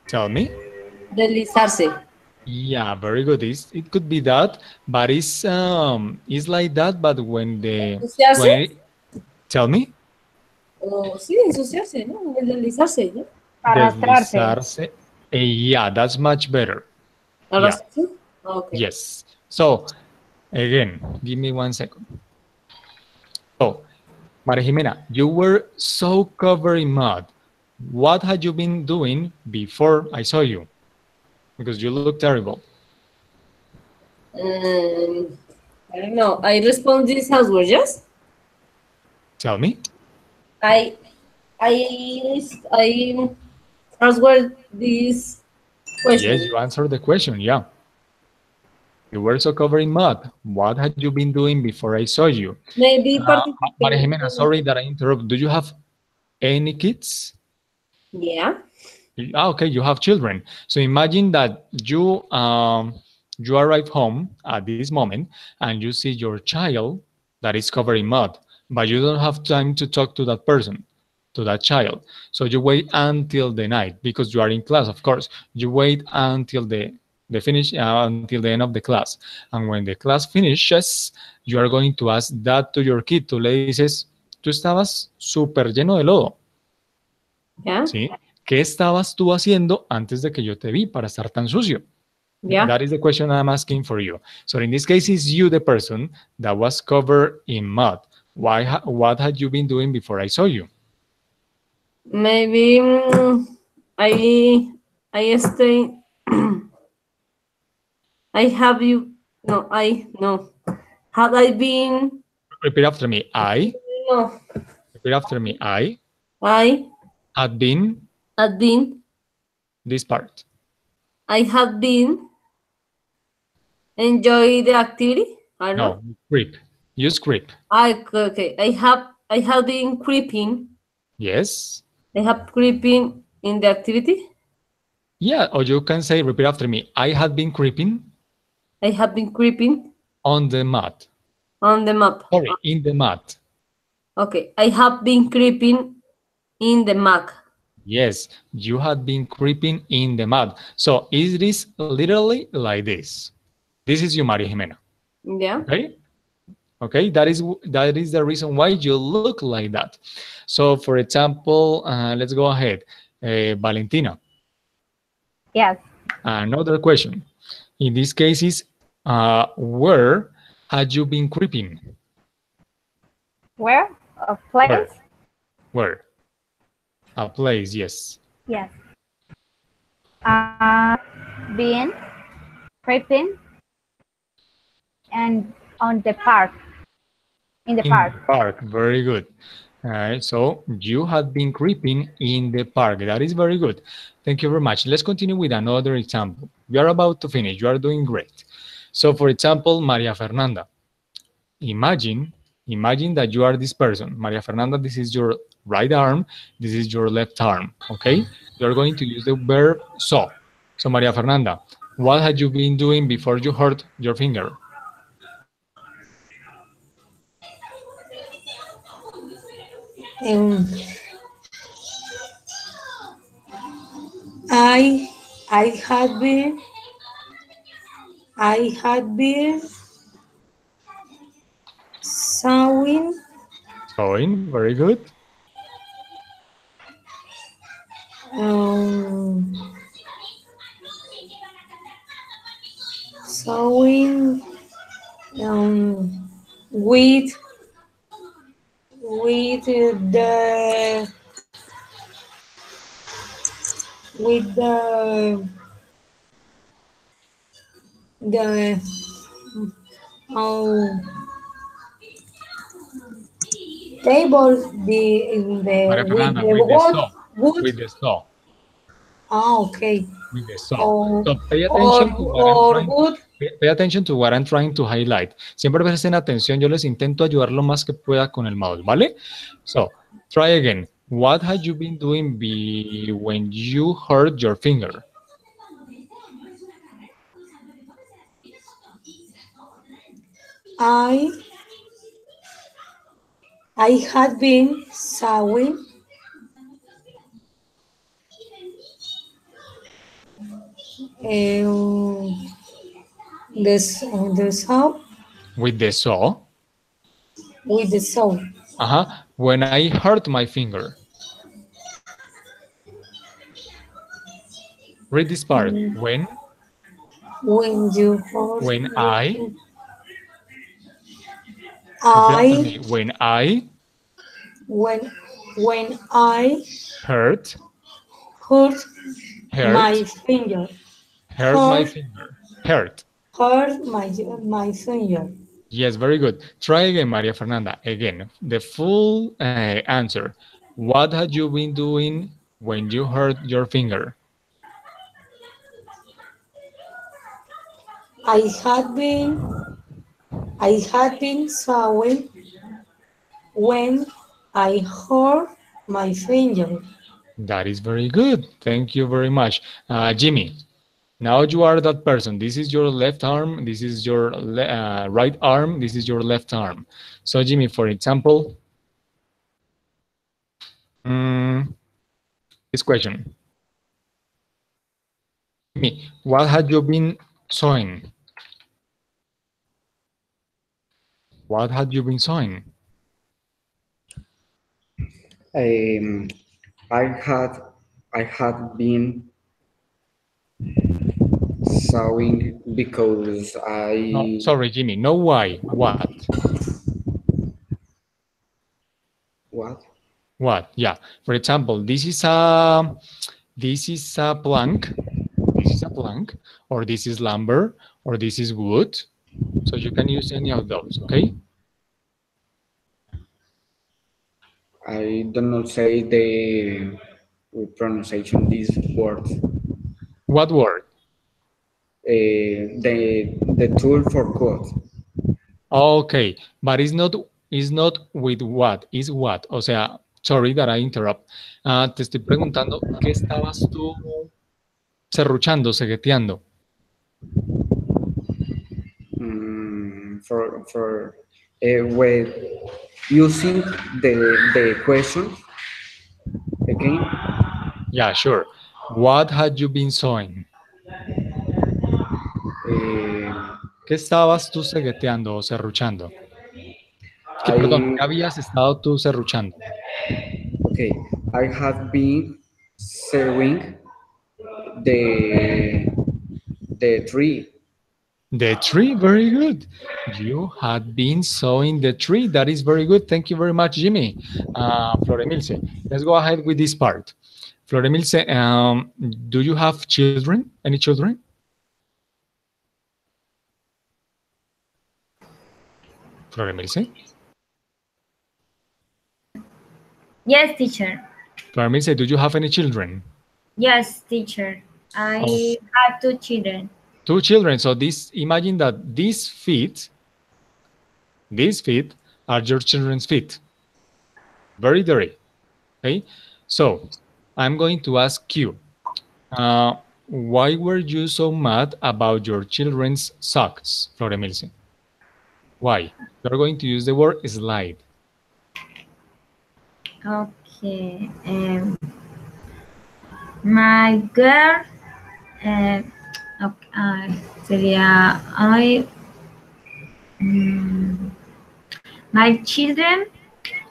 Tell me. Deslizarse. Yeah, very good. It could be that, but it's like that, but Ensuciarse. when it, tell me, Sí, ensuciarse, ¿no? El deslizarse, ¿no? Arrastrarse. deslizarse. Yeah, that's much better. Yeah, Arrastrarse. Okay. yes. So again, give me 1 second. So, Maria Jimena, you were so covered in mud. What had you been doing before I saw you? Because you look terrible. Um, I don't know. I respond this answer, yes? Tell me. I I answer this question. Yes, you answered the question. Yeah. You were so covered in mud. What had you been doing before I saw you? Maybe Maria participate. Jimena, sorry that I interrupt. Do you have any kids? Yeah. Okay, you have children. So imagine that you arrive home at this moment and you see your child that is covered in mud, but you don't have time to talk to that person, to that child. So you wait until the night because you are in class, of course. You wait until the finish until the end of the class, and when the class finishes, you are going to ask that to your kid. Tú le dices, tú estabas súper lleno de lodo. Yeah. ¿Sí? ¿Qué estabas tú haciendo antes de que yo te vi para estar tan sucio? Yeah. That is the question I'm asking for you. So in this case, is you the person that was covered in mud. What had you been doing before I saw you? Maybe I stay. I have you. No, I no. Had I been? Repeat after me. No. Repeat after me. I I had been had been. this part. I had been enjoy the activity. I don't know. No, creep. Use creep. Okay. I have been creeping. Yes. I have creeping in the activity. Yeah, or you can say, repeat after me. I had been creeping I have been creeping on the mud. on the map. Sorry, in the mud. Okay. I have been creeping in the map. Yes, you had been creeping in the mud. So it is literally like this. This is you, Maria Jimena. Yeah. Okay? Okay, that is the reason why you look like that. So, for example, let's go ahead. Valentina, Yes. another question. In these cases, where had you been creeping? Where? A Where? place? Where? A place, yes. Yes. Being creeping and on the park. In the In park. the park, very good. All right, so you had been creeping in the park. That is very good. Thank you very much. Let's continue with another example. We are about to finish. You are doing great. So, for example, Maria Fernanda. Imagine, imagine that you are this person. Maria Fernanda, this is your right arm. This is your left arm. Okay? You are going to use the verb so. So, Maria Fernanda, what had you been doing before you hurt your finger? Um, I I had been I had been sewing Sewing, very good. um, with the with the oh, table Maria with Fernanda, the with the saw. wood. With the saw. Okay. With the saw. Or So pay or attention to what I'm or trying to wood. pay attention to what I'm trying to highlight. Siempre presten atención, yo les intento ayudar lo más que pueda con el mouse, ¿vale? So, try again. What had you been doing when you hurt your finger? I I had been sewing the saw With the saw? with the saw. Uh-huh. When I hurt my finger. Read this part. When you hurt When your I, finger. repeat after I me. When I when when I hurt, hurt hurt, my finger. hurt my Hurt finger. Hurt. hurt my finger. Yes, very good. Try again, Maria Fernanda. Again, the full answer. What had you been doing when you hurt your finger? I had been I had been sewing when I hurt my finger. That is very good. Thank you very much. Jimmy, now you are that person. This is your left arm. This is your right arm. This is your left arm. So, Jimmy, for example, this question. Jimmy, what had you been sewing? What had you been sewing? Um, I had I had been sewing because No, I sorry, Jimmy. No, why? What? what? What? Yeah. For example, this is a plank. This is a plank, or this is lumber, or this is wood. So you can use any of those. Okay. I don't know say the pronunciation these words. What word? The tool for code. Okay, but it's not with what, is what. O sea, sorry that I interrupt. Te estoy preguntando, ¿qué estabas tú serruchando, segueteando? For with using the question again. Yeah, sure. What had you been sewing? ¿Qué estabas tú segueteando o serruchando? Perdón, I ¿qué habías estado tú serruchando? okay. I have been sewing the tree. The tree, very good. You had been sewing the tree. That is very good. Thank you very much, Jimmy. Floremilce, let's go ahead with this part. Floremilce, do you have children? Any children? Floremilce? Yes, teacher. Floremilce, do you have any children? Yes, teacher. I have two children. Two children. So this, imagine that these feet are your children's feet. Very dirty. Okay. So I'm going to ask you, why were you so mad about your children's socks, Floremilce? Why? You're going to use the word slide. Okay. My girl. Sería my children.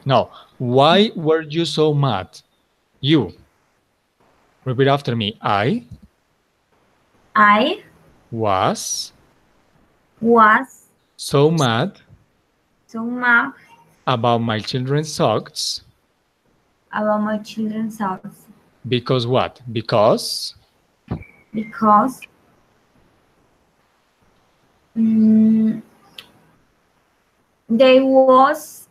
No. Why were you so mad? You. Repeat after me. I was Was so mad so mad about my children's socks. about my children's socks Because what? Because because mm, they was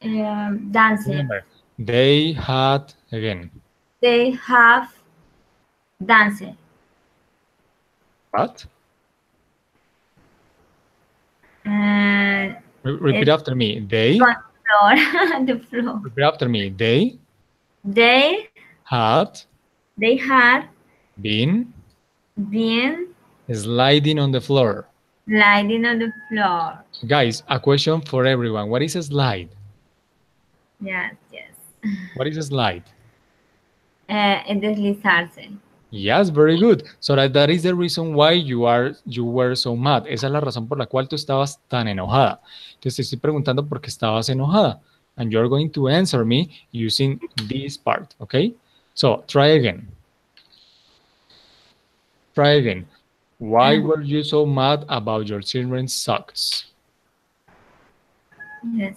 dancing. remember, they had again. They have danced. What? And Repeat after me. They. on floor, the floor. Repeat after me. They They had had been been sliding on the floor. lying on the floor. Guys, a question for everyone. What is a slide? Yes. What is a slide? Deslizarse. Yes, very good. So that is the reason why you were so mad. Esa es la razón por la cual tú estabas tan enojada. Entonces te estoy preguntando por qué estabas enojada. And you're going to answer me using this part, okay? So try again. Try again. Why were you so mad about your children's socks? Yes.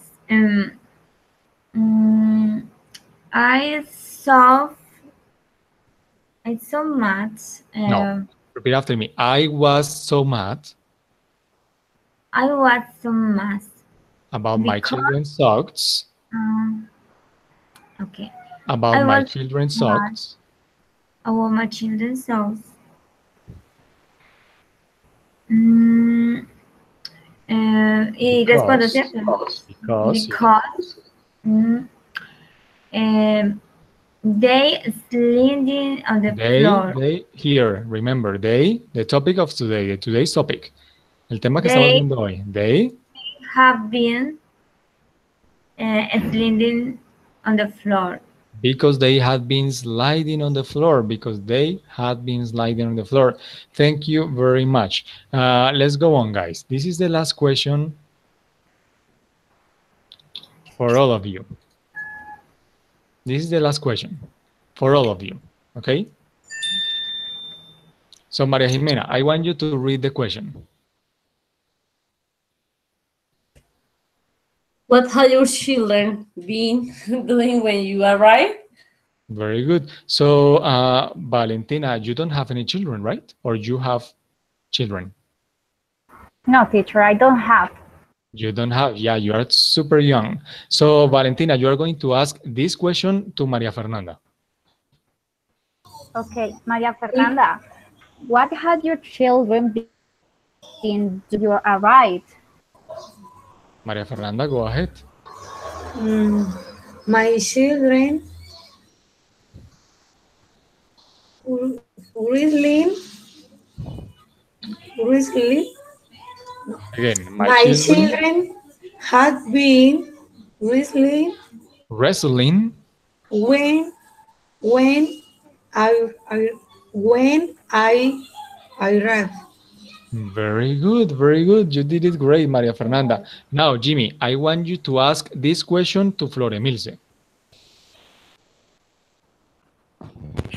I saw much. No. Repeat after me. I was so mad I was so mad about my because- children's socks. Okay. About I my was children's mad. socks. About my children's socks. Y respondo, ¿cierto? Because mm, they sliding on the floor. Here, remember, the topic of today, today's topic. El tema que They- estamos viendo hoy. They Have been sliding on the floor. because they had been sliding on the floor. Because they had been sliding on the floor. Thank you very much. Let's go on, guys. This is the last question for all of you. This is the last question for all of you, okay? So, Maria Jimena, I want you to read the question. What have your children been doing when you arrived? Very good. So, Valentina, you don't have any children, right? Or you have children? No, teacher, I don't have. You don't have, yeah, you are super young. So, Valentina, you are going to ask this question to Maria Fernanda. Okay, Maria Fernanda, what had your children been do you arrived? Maria Fernanda, go ahead. My children wrestling. Again, My children had been wrestling wrestling when I arrived. Very good, very good. You did it great, Maria Fernanda. Now, Jimmy, I want you to ask this question to Flor Emilce.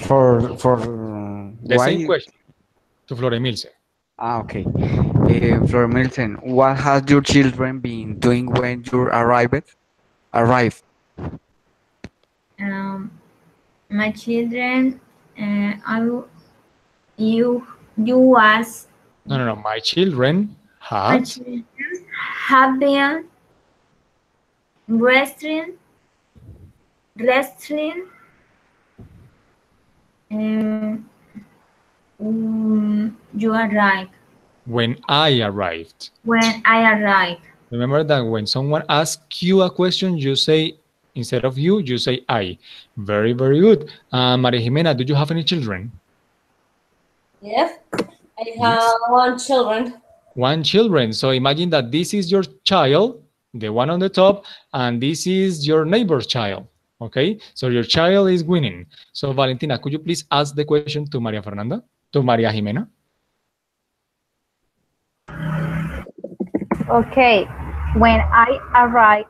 For The why? same question to Flor Emilce. Okay. Flor Milton, what has your children been doing when you arrived? My children, you was No. My children my have children have been wrestling. You arrived when I arrived. when I arrived. Remember that when someone asks you a question, you say, instead of you say I. Very, very good. Maria Jimena, do you have any children? Yes, I have one children. One children. So imagine that this is your child, the one on the top, and this is your neighbor's child. Okay, so your child is winning. So Valentina, could you please ask the question to Maria Fernanda, to Maria Jimena? Okay, when I arrived,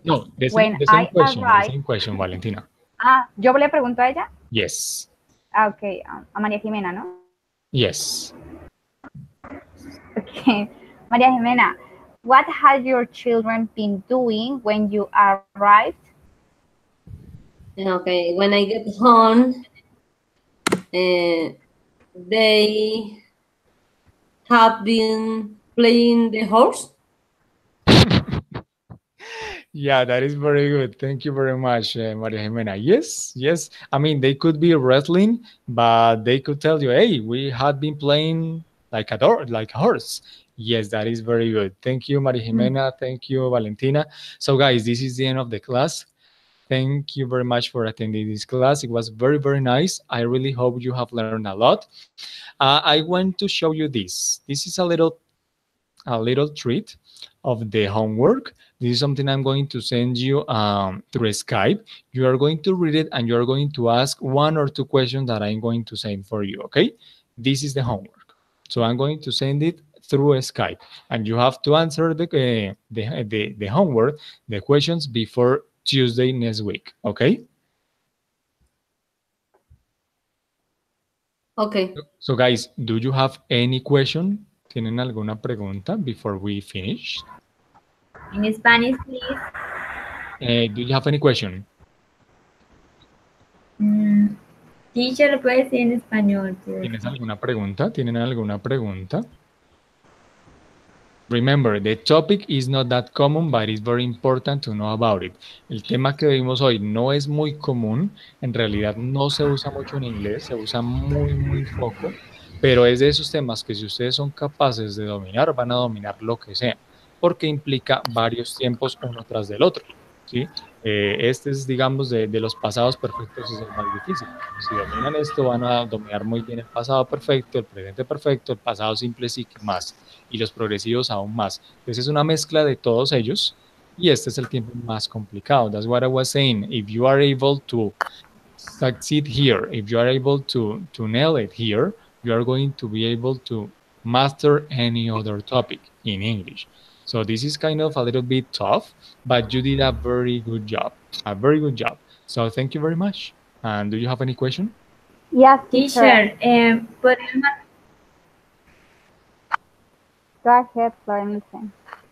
No, the When same I question, arrived- the same question, Valentina. yo le pregunto a ella. Yes, Okay, a María Jimena, ¿no? yes. Okay. Maria Jimena, what had your children been doing when you arrived? Okay, when I get home, they have been playing the horse. Yeah, that is very good. Thank you very much, Maria Jimena. Yes, yes. I mean, they could be wrestling, but they could tell you, "Hey, we had been playing like a horse." Yes, that is very good. Thank you, Maria Jimena. Thank you, Valentina. So, guys, this is the end of the class. Thank you very much for attending this class. It was very, very nice. I really hope you have learned a lot. I want to show you this. This is a little treat of the homework. This is something I'm going to send you through Skype. You are going to read it and you're going to ask one or two questions that I'm going to send for you. Okay? This is the homework. So I'm going to send it through Skype, and you have to answer the homework, the questions before Tuesday next week. Okay? Okay. So guys, do you have any question? ¿Tienen alguna pregunta before we finish? In Spanish, please. Do you have any question? Mm, teacher, lo puede decir en español, ¿Tienes porfa. alguna pregunta? ¿Tienen alguna pregunta? Remember, the topic is not that common, but it's very important to know about it. El tema que vimos hoy no es muy común, en realidad no se usa mucho en inglés, se usa muy, muy poco, pero es de esos temas que si ustedes son capaces de dominar, van a dominar lo que sea, porque implica varios tiempos uno tras del otro, ¿sí? Este es, digamos, de los pasados perfectos es el más difícil. Si dominan esto, van a dominar muy bien el pasado perfecto, el presente perfecto, el pasado simple sí que más, y los progresivos aún más. Entonces es una mezcla de todos ellos y este es el tiempo más complicado. That's what I was saying. If you are able to succeed here, if you are able to nail it here, you are going to be able to master any other topic in English. So this is kind of a little bit tough, but you did a very good job. A very good job. So thank you very much. And do you have any question? Yes, teacher. Teacher, Go ahead, Florencia.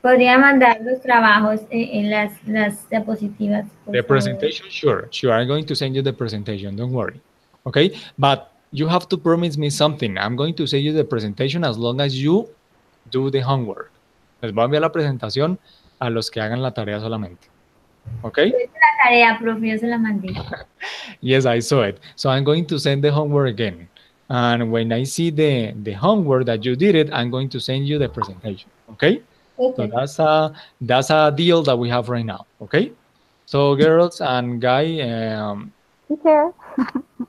¿podría mandar los trabajos en las diapositivas, por The favor? presentation, sure, sure. I'm going to send you the presentation. Don't worry. Okay, but you have to promise me something. I'm going to send you the presentation as long as you do the homework. Les voy a enviar la presentación a los que hagan la tarea solamente. Okay? Yo hice la tarea, profe, yo se la mandé. Yes, I saw it. So I'm going to send the homework again. And when I see the homework that you did it, I'm going to send you the presentation. Okay? So Okay. that's a deal that we have right now. Okay? So girls and guy, Teacher.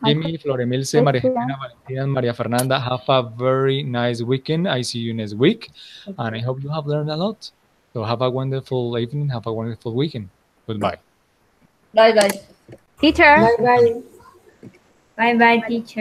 Jimmy, Floremilce, Maria Jimena, Valentina, and Maria Fernanda, have a very nice weekend. I see you next week, and I hope you have learned a lot. So have a wonderful evening, have a wonderful weekend. Goodbye. Bye bye. Teacher. Bye bye. Bye bye, teacher.